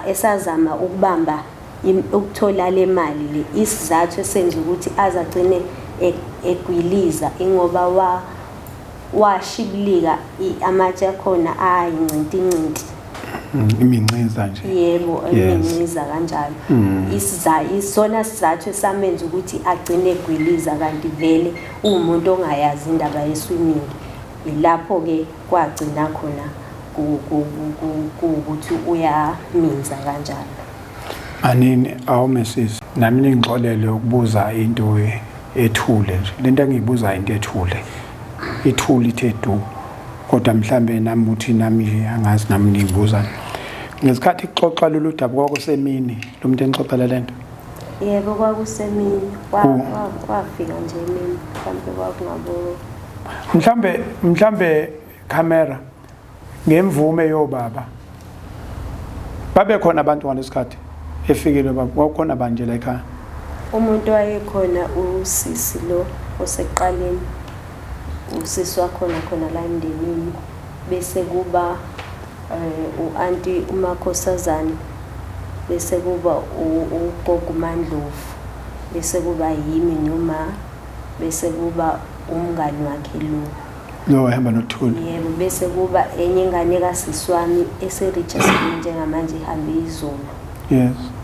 esazama ukubamba ukuthola le mali le isizathu esenza ukuthi azagcine egwiliza ingoba washibilika amatshe khona ayincinti imincinza nje yebo imincinza kanjalo isona sizathu esamenza ukuthi agcine egwiliza kanti vele umuntu ongayazi indaba yeswimming ilapho ke kwagcina khona ukuthi uyaminza kanjalo anini awumesisi nami ngixolele ukubuza into ethule nje lento engiyibuza into ethule ithule ithe du kodwa mhlambe nami uthi nami angazi nami ngibuza ngesikhathi kuxoxa lolu daba kwakusemini lo muntu enixoxela lento yebo kwakusemini kwafika nje emini mhlambe kwakungabo mhlambe camera ngemvume yobaba babe khona abantu ngalesikhathi efikile baba kwakukhona banje la ekhaya umuntu wayekhona usisi lo oseqaleni usisi wakhona la emndenini bese kuba uanti uMakhosazana bese kuba ugogo Mandlovu bese kuba yimi noma bese kuba umngani wakhe lo ehamba noThuli yebo bese kuba enye ingane kasisi wami eseRichardsburg njengamanje ihambe izolo yes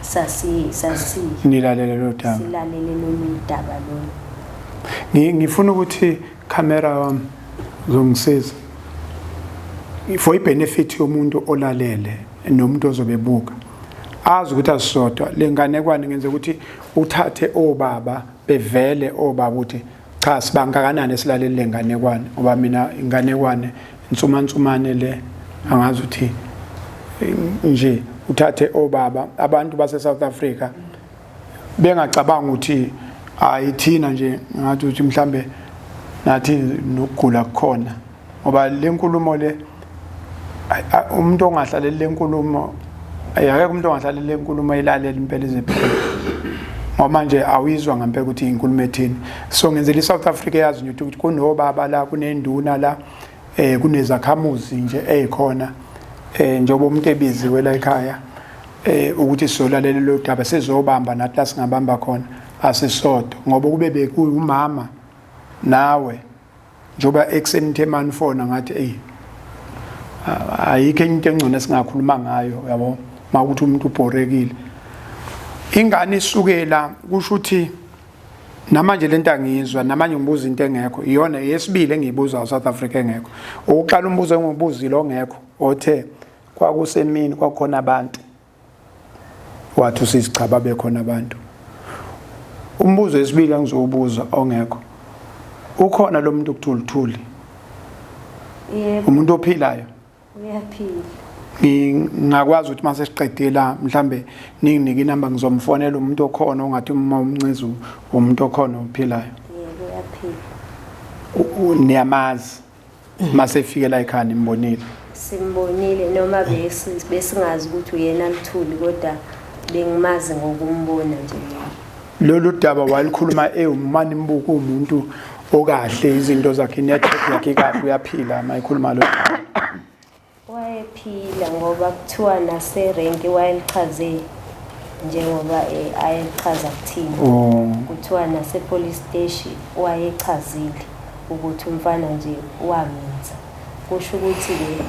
sasi nilalele lo daba silalele lo daba lo ngifuna ukuthi camera wami zongisiza for ibenefit yomuntu olalele nomuntu ozobebuka azi ukuthi asisodwa lenganekwane ngenze ukuthi uthathe obaba bevele obaba ukuthi cha sibangakanani esilaleli lenganekwane ngoba mina inganekwane insumansumane le angazi ukuthi nje uthathe obaba abantu base South Africa bengacabanga ukuthi ayithina nje ngathi uthi mhlambe nathi nokugula kukhona ngoba lenkulumo le umuntu ongahlaleli lenkulumo ayake umuntu ongahlaleli lenkulumo ilalela impela iziphela ngoba manje awizwa ngempela ukuthi inkulumo ethini so ngenzela iSouth Africa yazi ukuthi kunobaba la kunenduna la kunezakhamuzi nje ezikhona njengoba umuntu ebiziwe la ekhaya ukuthi sizolalela lo daba sizobamba nathi la singabamba khona asisodwa ngoba kube bekuyumama nawe njoba ekseni themani fona ngathi ayikho into engcono esingakhuluma ngayo yabo makuthi umuntu ubhorekile ingane isukela kusho ukuthi namanje lento angizwa namanje ngibuza into engekho iyona yesibili engiyibuza South Africa engekho oqala umbuzo engibuzile ongekho othe kwakusemini kwakhona abantu wathi usisichaba bekhona abantu umbuzo wesibili engizobuza ongekho ukhona lo muntu ukuthulithuli yebo umuntu ophilayo uyaphila ngingakwazi ukuthi mase siqedile la mhlambe ninginike inamba ngizomfonela umuntu okhona ongathi uma umncizu umuntu okhona ophilayo yebo uyaphila niyamazi mase fike la ekhaya nimbonile simbonile noma besingazi ukuthi uyena Mthuli kodwa bengimazi ngokumbona nje lolu daba walikhuluma umani imbuku umuntu okahle izinto zakhe network yakhe kahle uyaphila mayikhuluma lo wayephila ngoba kuthiwa naserenki wayelichaze njengoba ayelichaza kuthina kuthiwa nasepolice station wayechazile ukuthi umfana nje waminza kusho ukuthi ke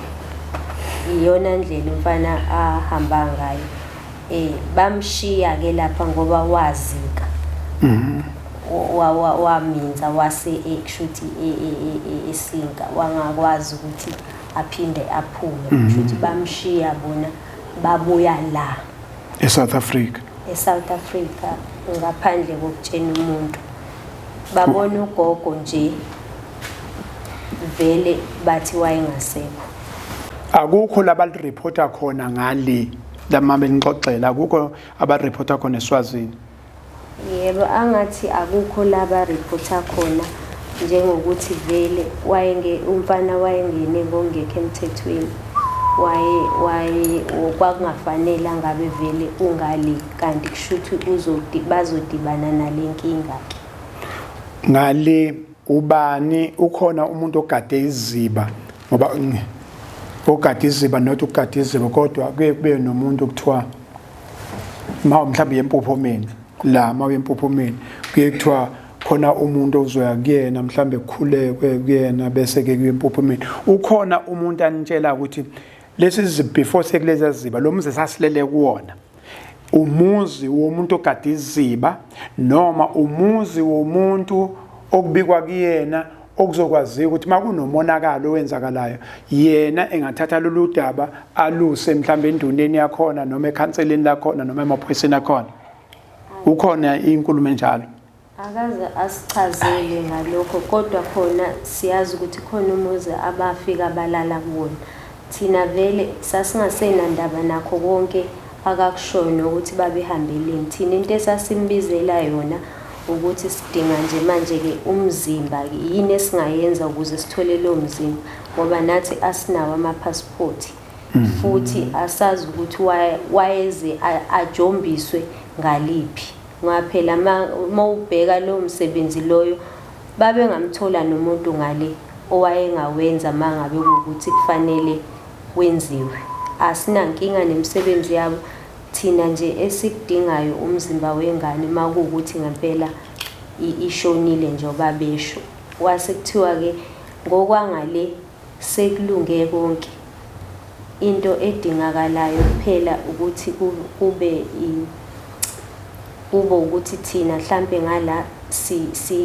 iyona ndlela umfana ahamba ngayo. Bamshiya ke lapha ngoba wazika. Waminza wase kushuthi esinga wangakwazi ukuthi aphinde aphume kushuthi bamshiya bona babuya la eSouth Africa. eSouth Africa ngaphandle kokutshena umuntu. Babona ugogo nje vele bathi wayengasekho. Akukho labalireport khona ngale lama benixoxela akukho abareporta khona eSwazini. Yebo angathi akukho laba reporta khona njengokuthi vele umfana wayengene ngongekho emthethweni kwakungafanele ngabe vele ungali kanti kushuthi bazodibana nalenkinga ke ngale ubani ukhona umuntu ogade iziba ngoba ogade iziba not ugade iziba kodwa kube nomuntu okuthiwa mhlawumbe yempophomeni la mawempophomeni kuye kuthiwa khona umuntu ozoya kuyena mhlawumbe kukhulekwe kuyena bese ke kuyempophomeni ukhona umuntu anitshela ukuthi lesi before sekuleza ziba lo mzi sasilele kuwona umuzi womuntu ogade iziba noma umuzi womuntu okubikwa kuyena okuzokwazi ukuthi makunomonakalo owenzakalayo yena engathatha lolu daba aluse mhlambe enduneni yakhona noma ekhanseleni lakhona noma emaphoyiseni akhona ukhona inkulumo enjalo akaze asichazele ngalokho kodwa khona siyazi ukuthi khona umuzi abafika balala kuwona thina vele sasingasenandaba nakho konke akakushoyo ukuthi babehambeleni thina into esasimbizela yona ukuthi sidinga nje manje ke umzimba yini esingayenza ukuze sithole lo mzimba ngoba nathi asinawo ama-passport futhi asazi ukuthi wayeze ajombiswe ngaliphi ngaphela mawubheka lo msebenzi loyo babengamthola nomuntu ngale owayengawenza mangabe ukuthi kufanele wenziwe asinankinga nemisebenzi yabo thina nje esikudingayo umzimba wengane makuwukuthi ngempela ishonile njengoba besho wasekuthiwa ke ngokwangale sekulunge konke into edingakalayo kuphela ukuthi kube ukuthi thina mhlambe ngala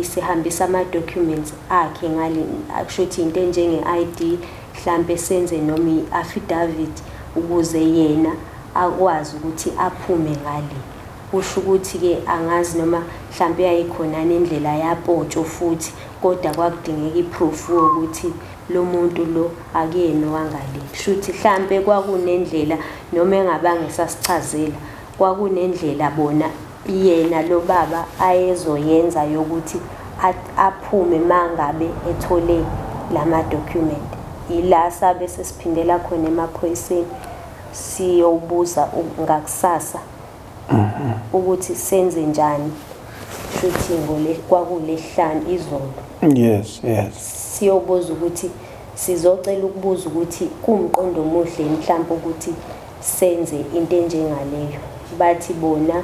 sihambisa ama documents akhe ngale akushuthi into njenge-ID mhlambe senze noma i-affidavit ukuze yena akwazi ukuthi aphume ngale kusho ukuthi ke angazi noma mhlambe yayikhona indlela yapoto futhi kodwa kwakudingeka iproof ukuthi lo muntu lo akuyena wangale kushuthi mhlambe kwakunendlela noma engabange sasichazela kwakunendlela bona yena lo baba ayezoyenza yokuthi aphume mangabe ethole lama document ila sabe sesiphindela khona emaphoyiseni siyobuza ngakusasa ukuthi senze njani futhi kwakulehlanu izolo yes siyobuza ukuthi sizocela ukubuza ukuthi kumqondo omuhle mhlawumbe ukuthi senze into enjengaleyo bathi bona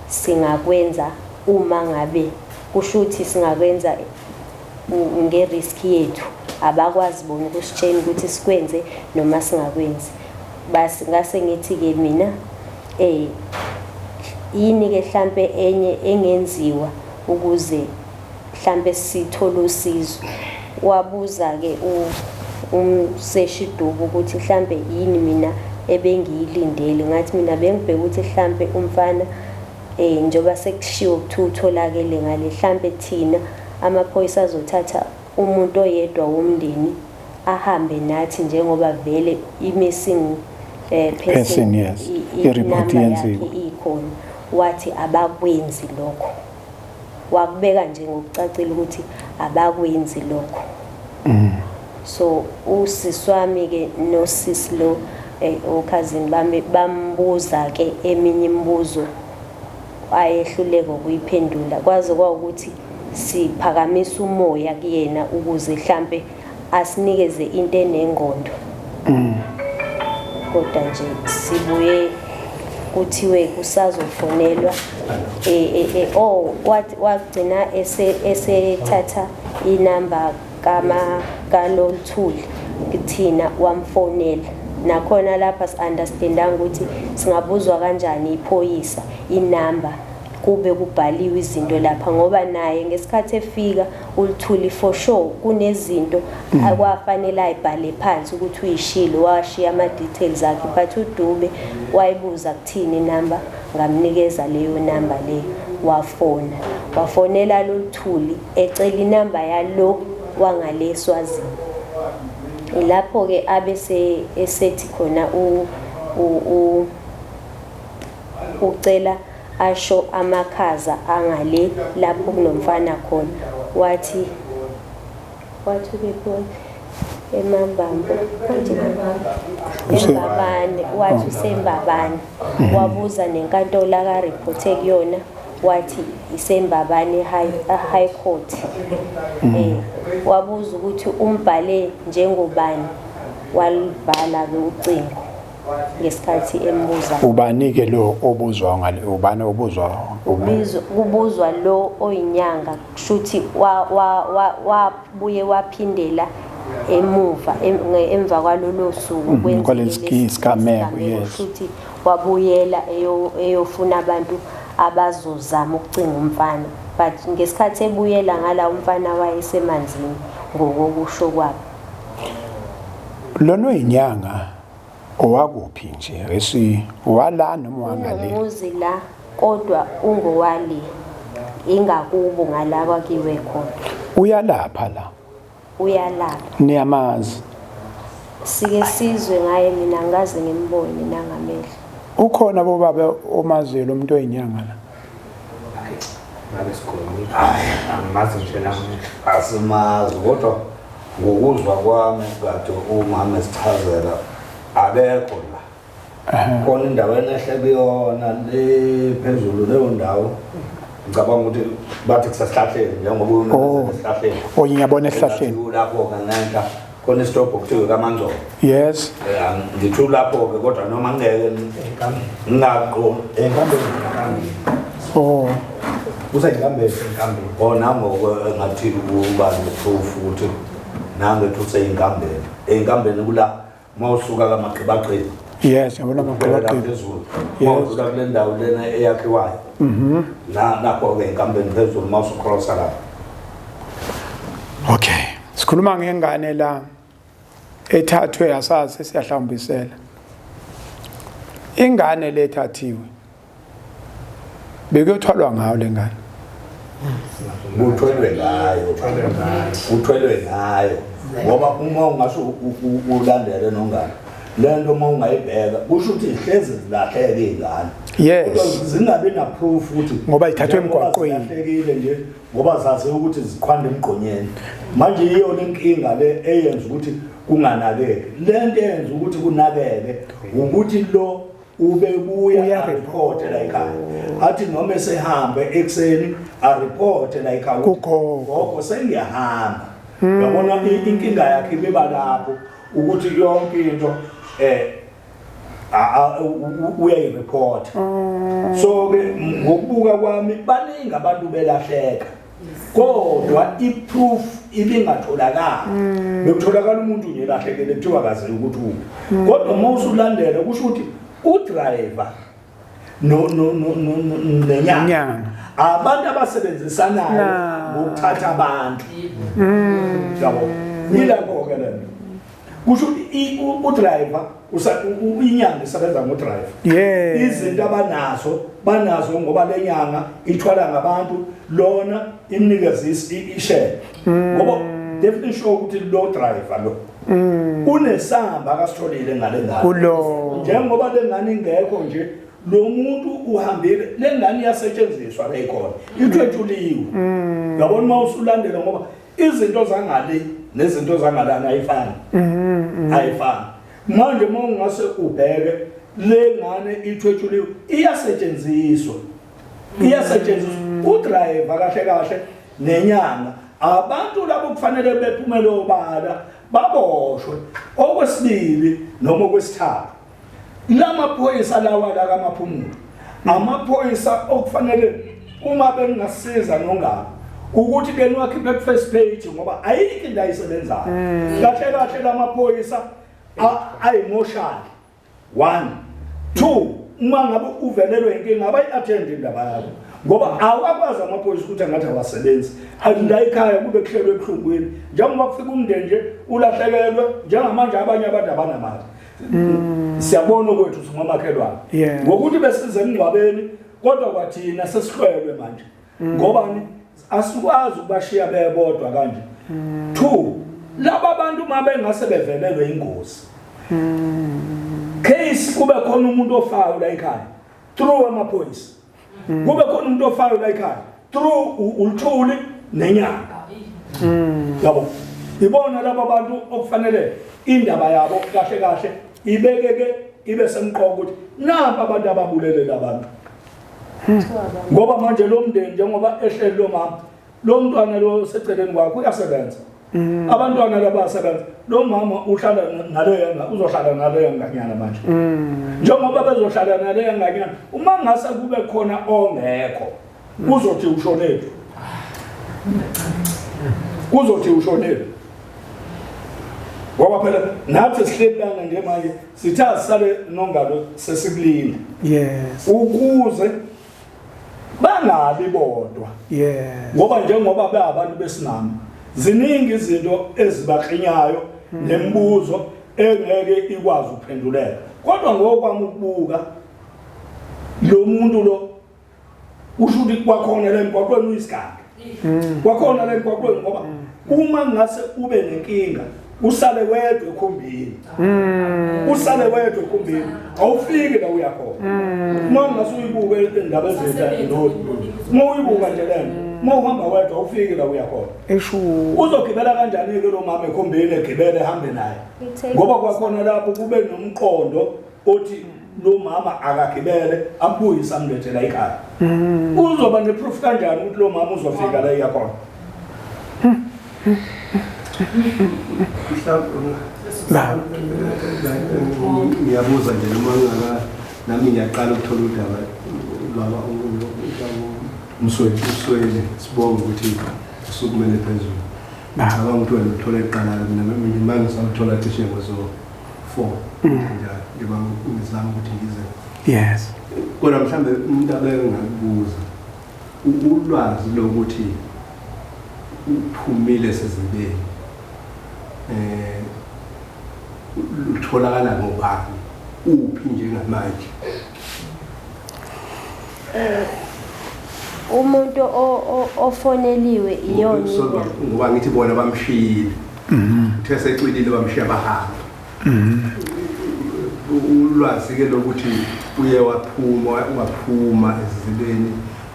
singakwenza uma ngabe kushuthi singakwenza ngerisk yethu abakwazi bona ukusitshela ukuthi sikwenze noma singakwenzi basi ngase ngithi ke mina yini ke mhlambe enye engenziwa ukuze mhlambe sithole usizo wabuza ke umseshidubu ukuthi mhlambe yini mina ebengiyilindele ngathi mina bengibheka ukuthi mhlambe umfana njoba sekushiwo ukuthi utholakele ngale mhlambe thina amaphoyisa azothatha umuntu oyedwa womndeni ahambe nathi njengoba vele i-missing person yes i-report yenziwe ikhona wathi abakwenzi lokho wakubeka nje ngokucacile ukuthi abakwenzi lokho so usisi wami ke nosisi lo okhazini bami bambuza ke eminye imibuzo ayehluleka ukuyiphendula kwaze kwaukuthi siphakamisa umoya kuyena ukuze mhlambe asinikeze into enengqondo kodwa nje sibuye kuthiwe kusazofonelwa wagcina esethatha inamba kaloluthuli kuthina wamfonela nakhona lapha si-understandanga ukuthi singabuzwa kanjani iphoyisa inamba kube kubhaliwe izinto lapha ngoba naye ngesikhathi efika uLuthuli for sure kunezinto akwafanele ayibhale phansi ukuthi uyishilo washiya ama details akhe but uDube wayibuza kuthini inamba ngamnikeza leyo namba leyo wafonela loLuthuli ecela inamba yalo wangale eSwazini lapho ke abese esethi khona ucela asho amakhaza angale lapho kunomfana khona wathi bepho eMambambo eMbabane wathi useMbabane wabuza nenkantolo ka report kuyona wathi iseMbabane high court wabuza ukuthi umbhale njengobani walivala ke ucingo ngesikhathi embuza ubani ke lo obuzwa ngale ubani obuzwa kubuzwa lo oyinyanga kushuthi wabuye waphindela emva kwalolo suku kwenzikameko yes kushuthi wabuyela eyofuna abantu abazozama ukucinga umfana but ngesikhathi ebuyela ngala umfana wayesemanzini ngokusho kwabo lona oyinyanga owakuphi nje wala noma wangale umuzi la kodwa ungowali ingakubo ngala kwakiwe khona uyalapha la uyalapha niyamazi sike sizwe ngaye mina ngaze ngimbone nangamehlo ukhona bobaba omazelo umuntu oyinyanga la ngabe sikhona amazi nje namhlanje asimazi kodwa ngokuzwa kwami kade umama esichazela abekho la khona indaweni ehle kuyona le phezulu leyo ndawo ngicabanga ukuthi bathi kusasihlahleni njengoba unesihlahleni ngiyabona esihlahleni lapho kanenta khona isitobho kuthiwe kaManzola yes ngithu lapho ke kodwa noma ngeke ngingaqo enkambeni usayingambeni nango ngathi uba neproof ukuthi nange tuseyingambeni enkambeni kula mawusuka kaMaqibaqeni yes yabona amaqibaqeni phezulu mawusuka kule ndawo lena eyakhiwayo nakho ke enkambeni phezulu mawusukrossa la okay sikhuluma ngengane la ethathwe yasazi siyahlambisela ingane lethathiwe bekuyothwalwa ngayo lengane uthwelwe ngayo ngoba uma ungasho ulandele nongane lento uma ungayibheka kusho ukuthi ihlezi zilahleke izingane yes zingabe na proof ukuthi ngoba ithathwe emgwaqweni zilahlekile nje ngoba zazi ukuthi zikhwanda emgqonyeni manje iyo lenkinga le eyenza ukuthi kunganakeke lento eyenza ukuthi kunakeke ukuthi lo ubebuya report la ekhaya athi noma esehambe ekseni a report la ekhaya gogo sengiyahamba yabona inkinga yakhe ibeba lapho ukuthi yonke into uyayireport so ke ngokubuka kwami baningi abantu belahleka kodwa iproof ibingatholakala bekutholakala umuntu nje lahlekele kuthiwa kaze ukuthi kodwa uma usulandela kusho ukuthi udriver nenyanga abantu abasebenzisanayo ngokuthatha abantu yabo yilapho ke lento kusho udriver inyanga isebenza ngodriver yes izinto banazo ngoba lenyanga ithwala ngabantu lona imnikeza ishare ngoba definitely sure ukuthi lo driver lo unesamba akasitholile ngale ngane kulo njengoba lengane ingekho nje lo muntu uhambile lengane iyasetshenziswa la ikhona ithwethuliwe yabona uma usulandela ngoba izinto zangale nezinto zangalana ayifani ayifani manje uma ungase ubheke lengane ithwethuliwe iyasetshenziswa udriver kahle nenyanga abantu labo kufanele bephumele obala baboshwe okwesibili noma okwesithathu lamaphoyisa lawa la KwaMaphumulo amaphoyisa okufanele uma bengasiza nongaba ukuthi beniwakhiphe ku first page ngoba ayikho into ayisebenzayo kahle lamaphoyisa emotional. 1 2 uma ngabe uvelelwe inkinga abayi-attend indaba yakho ngoba awakwazi amaphoyisa ukuthi angathi awasebenzi alinda ekhaya kube kuhlelwe ebuhlungwini njengoba kufika umndeni nje ulahlekelwe njengamanje abanye abantu abanamali siyabona kwethu singomakhelwane ngokuthi besize emngcwabeni kodwa kwathina sesihlwelwe manje ngobani asikwazi ukubashiya bebodwa kanje 2 laba bantu mabe ngase bevelelwe ingozi case kube khona umuntu ofayo la ekhaya through amaphoyisa kube khona umuntu ofayo la ekhaya through uLthuli nenyanga yabo ibona laba bantu okufanele indaba yabo kahle kahle ibekeke ibe semqoka ukuthi napa abantu ababulele labantu ngoba manje lo mndeni njengoba ehleli lo mama lo mntwana lo seceleni kwakhe uyasebenza abantwana labasebenza lo mama uhlala naleyo uzohlala naleyo nganyana manje njengoba bezohlala naleyo nganyana uma ngase kube khona ongekho uzothi ushonephi ngoba phela nathi sihlelana nje manje sithatha sale nongalo sesikulinda ukuze bangabi bodwa ngoba njengoba beabantu besinami ziningi izinto ezibakhinyayo nemibuzo engeke ikwazi ukuphenduleka kodwa ngokwami ukubuka lo muntu lo usho ukuthi kwakhona le emgwaqweni uyisiganga kwakhona le emgwaqweni ngoba uma ngase ube nenkinga usale wedwa ekhombeni awufiki la uyakhona uma ngase uyibuke indaba ezetha uma uyibuka nje lento uma uhamba wedwa awufiki la uyakhona uzogibela kanjani ke lo mama ekhombeni egibele ehambe naye ngoba kwakhona lapho kube nomqondo othi lo mama akagibele ampuyise amlethe la ekhaya uzoba neproof kanjani ukuthi lo mama uzofika la uyakhona ngiyabuza nje noma nami ngiyaqala ukuthola udaba lwaba Msweli sibonga ukuthi usukumele phezulu ngicabanga ukuthi wena uthola iqala nami manje sawuthola cishe ngozo 4 njalo ngiba ngizama ukuthi ngize kodwa mhlambe umuntu abeke ngakubuza ulwazi lokuthi uphumile sezibeni utholakala ngobani uphi njengamanje umuntu ofoneliwe iyona ngoba ngithi bona bamshiyile uthe secwilile bamshiya bahamba ulwazi ke lokuthi uye waphuma ezibeni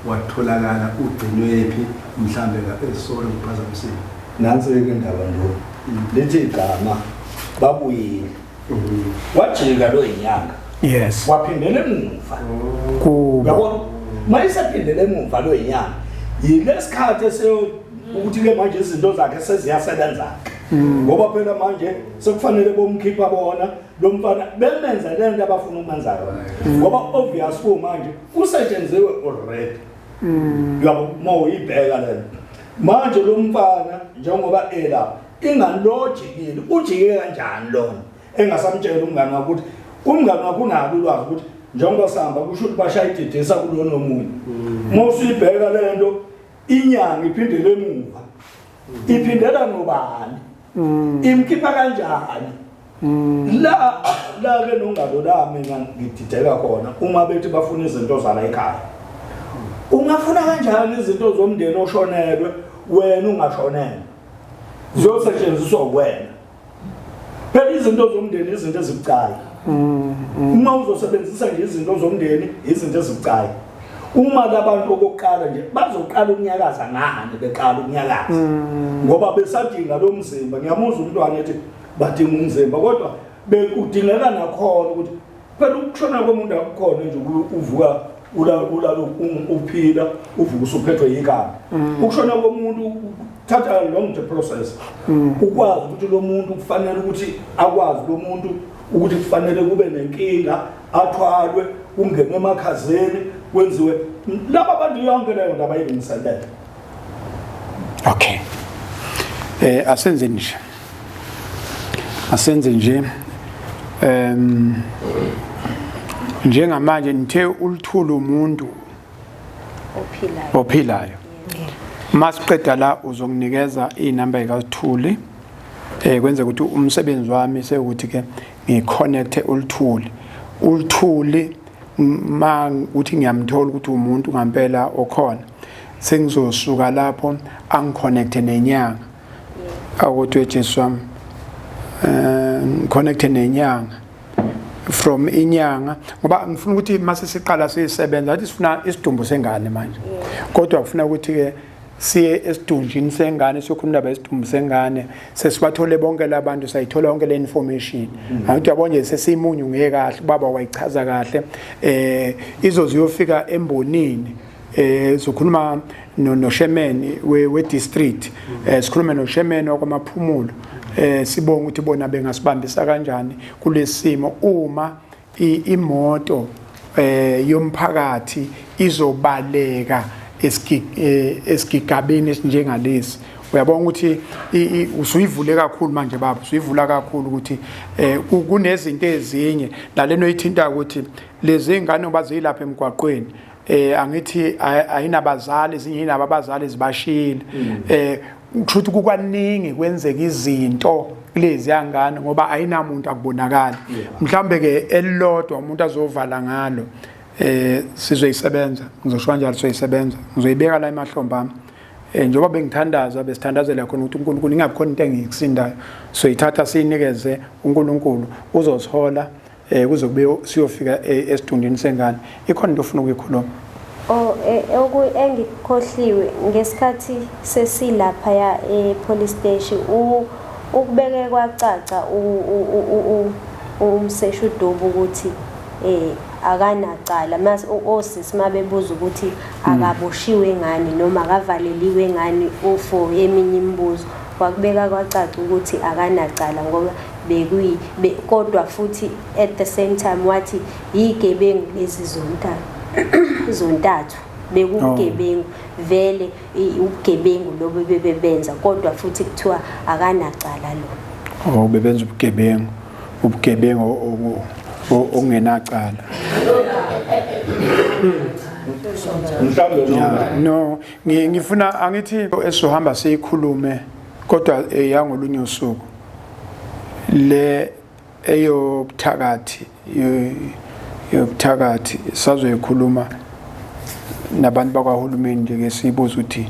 watholakala ugcinwe phi mhlambe ngaphezulu kuphazamisile nansi ke indaba ndo lethi igama babuyile wajika lo inyanga waphindela emuva yabona mayisaphindela emuva lo inyanga yilesikhathi ukuthi ke manje izinto zakhe seziyasebenza ngoba phela manje sekufanele bomkhipha bona lo mfana bemenza lento abafuna ukwenza yona ngoba obvious ko manje usetshenzwe already yabo mawuyibheka lento manje lo mfana njengoba ela ingalojikile ujike kanjani lona engasamtshela umngane wakhe ukuthi umngane wakhe unalo ulwazi ukuthi njengoba sihamba kusho ukuthi bashayididisa kulona omunye mawusibheka lento inyanga iphindele emuva iphindela nobani imkhipha kanjani la ke nongalo la mina ngidideka khona uma bethi bafuna izinto zala ekhaya ungafuna kanjani izinto zomndeni oshonelwe wena ungashonelwe ziyosetshenziswa wena phela izinto zomndeni izinto ezibucayi uma uzosebenzisa nje izinto zomndeni izinto ezibucayi uma labantu okokuqala nje bazoqala ukunyakaza ngani beqala ukunyakaza ngoba besadinga lo mzimba ngiyamuzwa umntwana ethi badinga umzimba kodwa bekudingeka nakhona ukuthi phela ukushona komuntu akukhona nje uvuka uphila uvuka usuphethwe yikani ukushona komuntu thatha long the process ukwazi ukuthi lo muntu kufanele ukuthi akwazi lo muntu ukuthi kufanele kube nenkinga athwalwe ungene emakhazeni kwenziwe laba bantu yonke leyo ndaba yilungiselela asenze nje njengamanje nithe ulithula umuntu ophilayo masiqeda la uzonginikeza inamba ikaSithuli kwenze ukuthi umsebenzi wami sekuthi ke ngiconnecte ulithuli ma uthi ngiyamthola ukuthi umuntu ngampela okhona sengizosuka lapho angiconnecte nenyanga ukuthi weJesu wami connecte nenyanga from inyanga ngoba ngifuna ukuthi mase siqala sisebenza athi sifuna isidumbu sengane manje kodwa kufuna ukuthi ke siye esidunjini sengane sokhuluma isidumbu sengane sesibathole bonke labantu sayithola yonke le information ukuthi yabonje sesimunyu ngeke kahle baba wayichaza kahle izoziyofika embonini sokhuluma noShemeni we district sikhuluma noShemeni wakwaMaphumulo sibonga ukuthi bona bengasibambisa kanjani kulesimo uma imoto yomphakathi izobaleka esigigabeni esinjengalesi uyabona ukuthi usuyivule kakhulu manje baba usuyivula kakhulu ukuthi kunezinto ezinye naleno ithinta ukuthi lezi ngane bazilapha emgwaqweni angithi ayinabazali ezinye inabazali zibashile ukuthi kukwaningi kwenzeka izinto kulezi yangane ngoba ayinamuntu akubonakala mhlambe ke elilodwa umuntu azovala ngalo sizoyisebenza ngizosho kanjalo sizoyisebenza ngizoyibeka la emahlombe ami njengoba bengithandaza besithandazela khona ukuthi uNkulunkulu ingabe khona into engikusindayo soyithatha siyinikeze uNkulunkulu uzosithola kuzobe siyofika esidundini sengane ikhona into ofuna ukuyikhuluma engikhohliwe ngesikhathi sesilapha ya police station ukubeke kwacaca umseshu uDubu ukuthi akanacala mase osisi mabebuza ukuthi akaboshiwe ngani noma akavaleliwe ngani for eminye imibuzo wakubeka kwacaca ukuthi akanacala ngoba kodwa futhi at the same time wathi yigebengu lezi zontathu bekugebengu vele ugebengu lobo bebenza kodwa futhi kuthiwa akanacala lo bebenza ubugebengu ongenacala no ngifuna angithi esizohamba siyikhulume kodwa yangolunye usuku le yobuthakathi sazoyikhuluma nabantu bakahulumeni nje ke sibuza ukuthi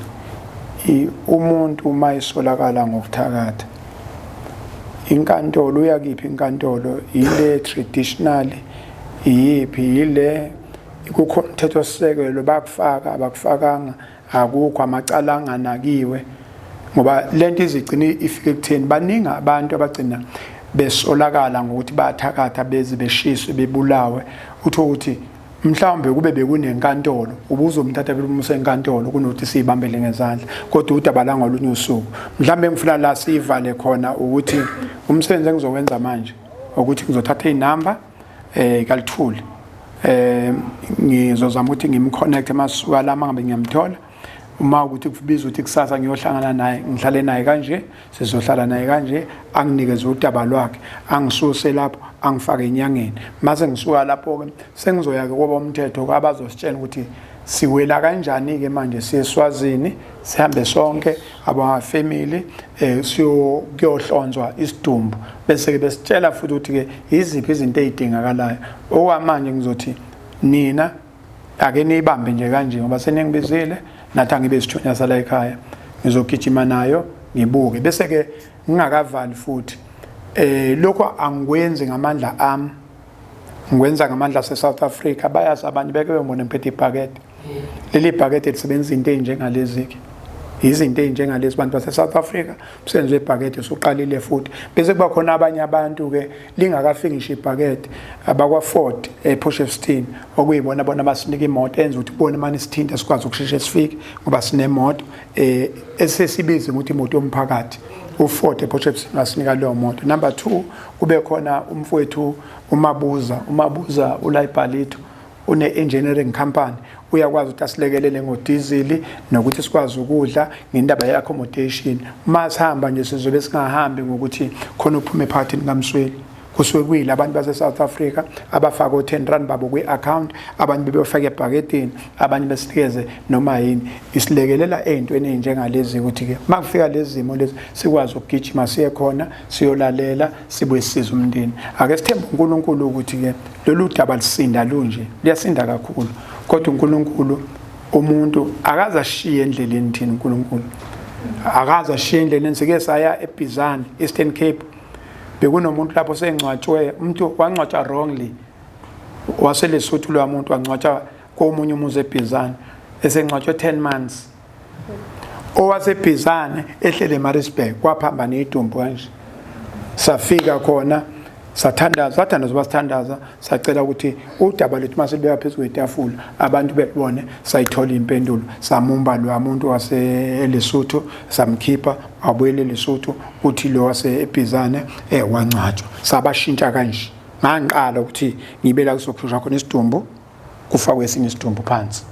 umuntu uma isolakala ngokuthakatha inkantolo uyakiphi inkantolo ile traditional yipi ile kukhona umthetho sisekelo bakufaka abakufakanga akukho amacala anganakiwe ngoba lento izigcina ifike ekutheni baningi abantu abagcina besolakala ngokuthi bayathakatha beze beshiswe bebulawe utho ukuthi mhlawumbe kube bekunenkantolo ubuzomthatha belumuse enkantolo kunokuthi siyibambele ngezandla kodwa udaba la ngolunye usuku mhlawumbe ngifuna la sivale khona ukuthi umsebenzi engizokwenza manje ukuthi ngizothatha inamba kalithuli ngizozama ukuthi ngimconnect masuka la mangabe ngiyamthola uma ukuthi kubiza ukuthi kusasa ngiyohlangana naye ngihlale naye kanje sizohlala naye kanje anginikeze udaba lwakhe angisuse lapho angifake enyangeni mase ngisuka lapho ke sengizoya ke kwaba umthetho kwabazositshela ukuthi siwela kanjani ke manje siyeswazini sihambe sonke aba family siyohlonzwa isidumbu bese ke besitshela futhi ukuthi ke iziphi izinto ezidingakalayo okwamanje ngizothi nina ake niyibambe nje kanje ngoba senengibizile nathi angibe sithunya sala ekhaya ngizogijima nayo ngibuke bese ke ngingakavali futhi lokho angikwenzi ngamandla ami ngikwenza ngamandla seSouth Africa bayazi abantu beke bembona emphethe ibhakede leli bhakede lisebenza into enjengalezi ke izinto ezinjengalezi bantu baseSouth Africa msebenzi webhakede usuqalile futhi bese kuba khona abanye abantu ke lingakafikishi ibhakede abakwa-Ford ePortshepstone okuyibona bona basinika imoto enza ukuthi bona manje sithinta sikwazi ukusheshe sifike ngoba sinemoto esesibiza ukuthi imoto yomphakathi u-Ford ePortshepstone asinika leyo moto. Number 2 kube khona umfowethu umabuza ulayibhalito une-engineering company uyakwazi ukuthi asilekelele ngodizili nokuthi sikwazi ukudla ngendaba ye-accommodation. Uma sihamba nje sizobe singahambi ngokuthi khona uphume phakathini kaMsweli kusuke kuyila abantu base South Africa abafaka u10 rand babo kwi-account, abanye bebefaka ebhaketini, abanye besinikeze noma yini. Isilekelela ey'ntweni ey'njengalezi ukuthi ke makufika lezi zimo lezi sikwazi ukugijima siye khona siyolalela sibuye sisize umndeni. Ake sithembe uNkulunkulu ukuthi ke lolu daba lisinda lunje, liyasinda kakhulu, kodwa uNkulunkulu umuntu akaze ashiye endleleni thina. uNkulunkulu akaze ashiye endleleni. Sike saya eBizana, Eastern Cape, bekunomuntu lapho sengcwatshwe, umuntu wangcwatshwa wrongly, waseLesotho lo muntu wangcwatshwa komunye umuzi eBizana, esengcwatshwe 10 months. OwaseBizana ehlele eMaritzburg kwaphambana idumbu kanje, safika khona sathandaza sacela ukuthi udaba lethu masilibeka phezu kwetafula abantu bebone, sayithola impendulo, samumba lo muntu waseLesotho, samkhipha wabuyela eLesotho, uthi lo waseBizana wangcwatshwa. Sabashintsha kanje. Ngangiqala ukuthi ngibela kuzokhishwa khona isidumbu kufakwe esinye isidumbu phansi,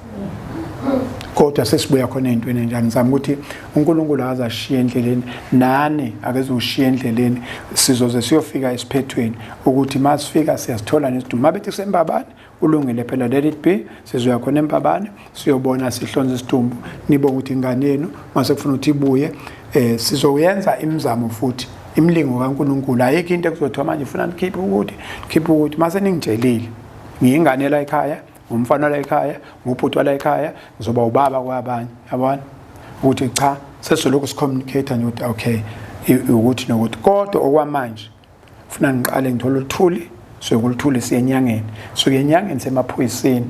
kodwa sesibuya khona ey'ntweni enjani. Ngizama ukuthi uNkulunkulu akazashiye endleleni, nani akezushiya endleleni. Sizoze siyofika esiphethweni ukuthi masifika siyasithola nesidumbu. Mabethi kusembabane ulungile phela, let it be. Sizoya khona eMbabane siyobona sihlonze isidumbu, nibonge ukuthi ingane yenu mase kufuna ukuthi ibuye. Sizoyenza imizamo futhi imlingo kaNkulunkulu. Ayikho into ekuzothiwa manje ufuna nikhiphe ukuthi mase ningitshelile ngiyingane la ekhaya, ngumfana la ekhaya, ngubhuti la ekhaya, ngizoba ubaba kwabanye, yabona ukuthi cha sesoloko sicommunicate ukuthi okay ukuthi nokuthi. Kodwa okwamanje ufuna ngiqale ngithola uthuli, sokulithuli siye enyangeni, suke enyangeni semaphoyiseni,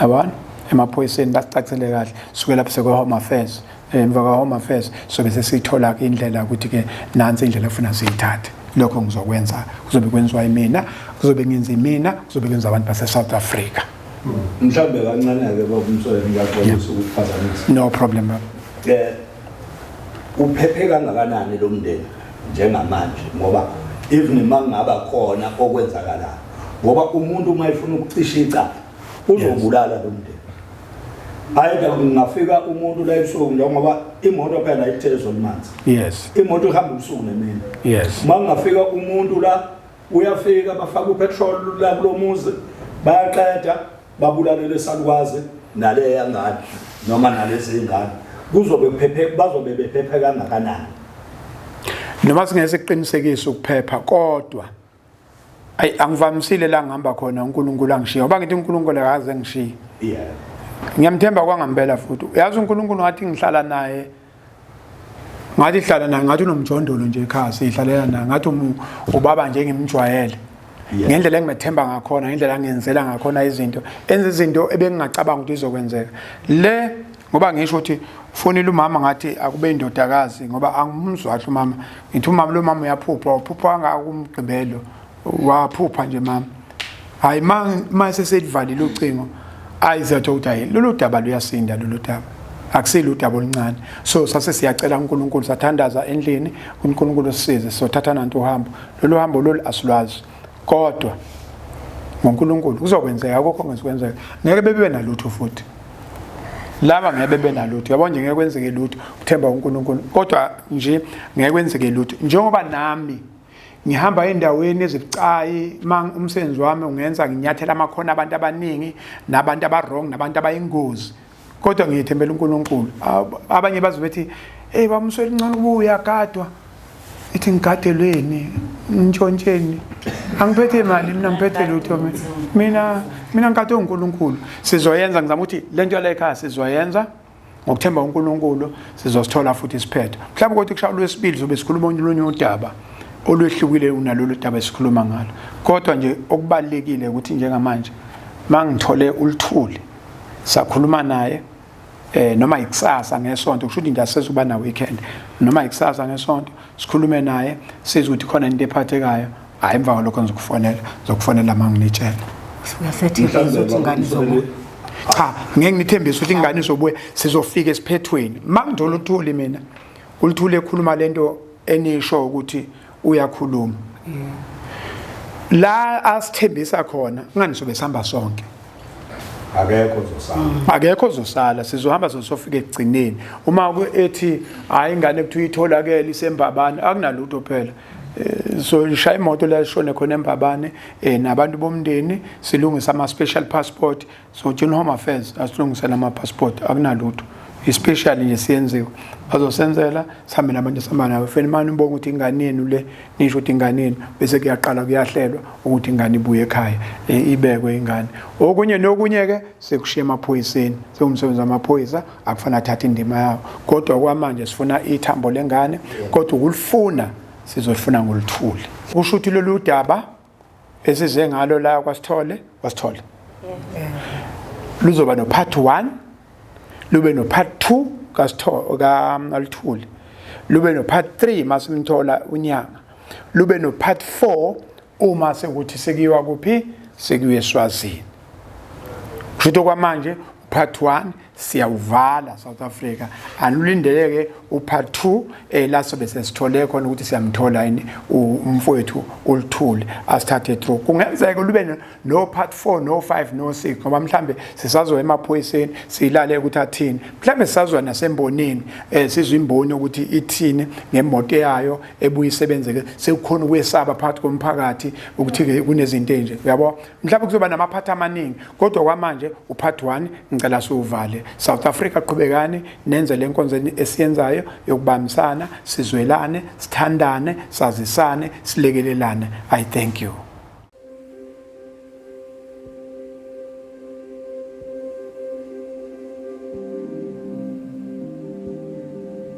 yabona emaphoyiseni basicacele kahle, suke lapho sekwa-Home Affairs. Emva kwa-Home Affairs sobe sesithola ke indlela ukuthi ke nansi indlela efuna siyithathe. Lokho ngizokwenza, kuzobe kwenziwa yimina, kuzobe ngenza imina, kuzobe kwenza abantu base South Africa. Mhlambe kancane ke baba Msweli, ngiyaxolisa ukuphazamisa. No problem baba. Uphephe kangakanani lo mndeni njengamanje, ngoba even mangaba khona okwenzakalayo, ngoba umuntu uma efuna ukucisha icala uzobulala lo mndeni. Ayida ngafika umuntu la ebusuku ngoba imoto phela ayithezwe manzi. Yes. Imoto ihamba ubusuku nemini. Yes. Mangafika umuntu la uyafika bafaka upetrol la kulomuzi, bayaqeda babulale lesalukwazi nale yangane noma nalezi ingane. Kuzobe kuphephe, bazobe bephephe kangakanani? Noma singese kuqinisekisa ukuphepha, kodwa angivamisile la ngihamba khona uNkulunkulu angishiya. Ngoba ngithi uNkulunkulu akaze ngishiye. Yeah. Ngiyamthemba kwangempela futhi. Uyazi uNkulunkulu ngathi ngihlala naye, ngathi unomjondolo nje ekhaya, sihlalela naye, ngathi ubaba nje ngimjwayele. Ngendlela engimethemba ngakhona, ngendlela angenzela ngakhona izinto, enze izinto ebengingacabanga ukuthi izokwenzeka. Le ngoba ngisho ukuthi ufonile umama ngathi akube indodakazi, ngoba angimzwahle umama. Ngithi umama lo mama uyaphupha, uphupha ngakumgqibelo, waphupha nje mama. Hayi mase selivalile ucingo, ayizatho ukuthi hayi lolu daba luyasinda, lolu daba akusilo udaba oluncane. So sase siyacela uNkulunkulu, sathandaza endlini uNkulunkulu sisize, sothatha nanto uhambo. Lolu hambo lolu asilwazi, kodwa ngoNkulunkulu kuzokwenzeka akukho ngezikwenzeka. Ngeke bebe nalutho futhi laba, ngeke bebe nalutho, yabona nje ngeke kwenzeke lutho uthemba uNkulunkulu, kodwa nje ngeke kwenzeke lutho. Njengoba nami ngihamba endaweni ezibucayi, umsebenzi wami ungenza nginyathela amakhono abantu abaningi, nabantu abarong, nabantu abayingozi, kodwa ngiyethembela uNkulunkulu. Abanye bazobethi baba Msweli ncane ubuya gadwa, ithi ngigadelweni ntshontsheni, angiphethe imali mina, ngiphethe lutho mina ngikade uNkulunkulu. Sizoyenza, ngizama ukuthi lento la ekhaya sizoyenza ngokuthemba uNkulunkulu, sizosithola futhi isiphetho. Mhlawumbe kodwa kushaya lwesibili zobe sikhuluma olunye udaba olwehlukile unalolu daba esikhuluma ngalo. Kodwa nje okubalekile ukuthi njengamanje mangithole ulithuli sakhuluma naye noma ikusasa ngesonto, kusho ukuthi ngiyasezo kuba na weekend, noma ikusasa ngesonto sikhulume naye size ukuthi khona into ephathekayo. Hayi emva kwalokho ngizokufonela mangitshela. Uyasethembisa ukuthi ingane izobuya? Cha, ngeke ngithembise ukuthi ingane izobuya, sizofika esiphethweni. Mangithola uthuli mina, ulithule ekhuluma lento enisho ukuthi uyakhuluma. La asithembisa khona ngani sobe sihamba sonke. Akekho ozosala, sizohamba sofika ekugcineni. Uma ethi hayi ingane ekuthiwa itholakele isembabane, akunalutho phela. so ishaya imoto la ishone khona eMbabane nabantu bomndeni silungisa ama special passport so June Home Affairs asilungisa nama passport akunalutho especially nje siyenziwe bazosenzela sihambe nabantu sihamba nawe fenimani ubonga ukuthi ingane yenu le nisho ukuthi ingane yenu bese kuyaqala kuyahlelwa ukuthi ingane ibuye ekhaya ibekwe ingane okunye nokunye ke sekushiya emaphoyiseni sekumsebenza amaphoyisa akufana athatha indima yawo kodwa kwamanje sifuna ithambo lengane kodwa ukulifuna sizolifuna ngoluthuli kusho ukuthi lolu daba esize ngalo la kwasithole luzoba no part 1 lube no part 2 kaLuthuli lube no part 3 masimthola unyanga lube no part 4 uma sekuthi sekiwa kuphi sekiwe eSwazini kusho kwamanje part 1 siyawuvala South Africa anulindeleke upart 2 la sobe sesithole khona ukuthi siyamthola yini umfowethu uLuthuli asithathe through kungenzeka lube no part 4 no 5 no 6 ngoba mhlambe sisazoya emaphoyiseni silale ukuthi athini mhlambe sisazwa nasembonini sizwe imboni ukuthi ithini ngemoto yayo ebuye isebenzeke sekukhona ukwesaba phakathi komphakathi ukuthi kunezinto enje uyabo mhlambe kuzoba namaphathi amaningi kodwa kwamanje upart 1 ngicela siuvale South Africa qhubekani nenze lenkonzo esiyenzayo yokubambisana sizwelane sithandane sazisane silekelelane I thank you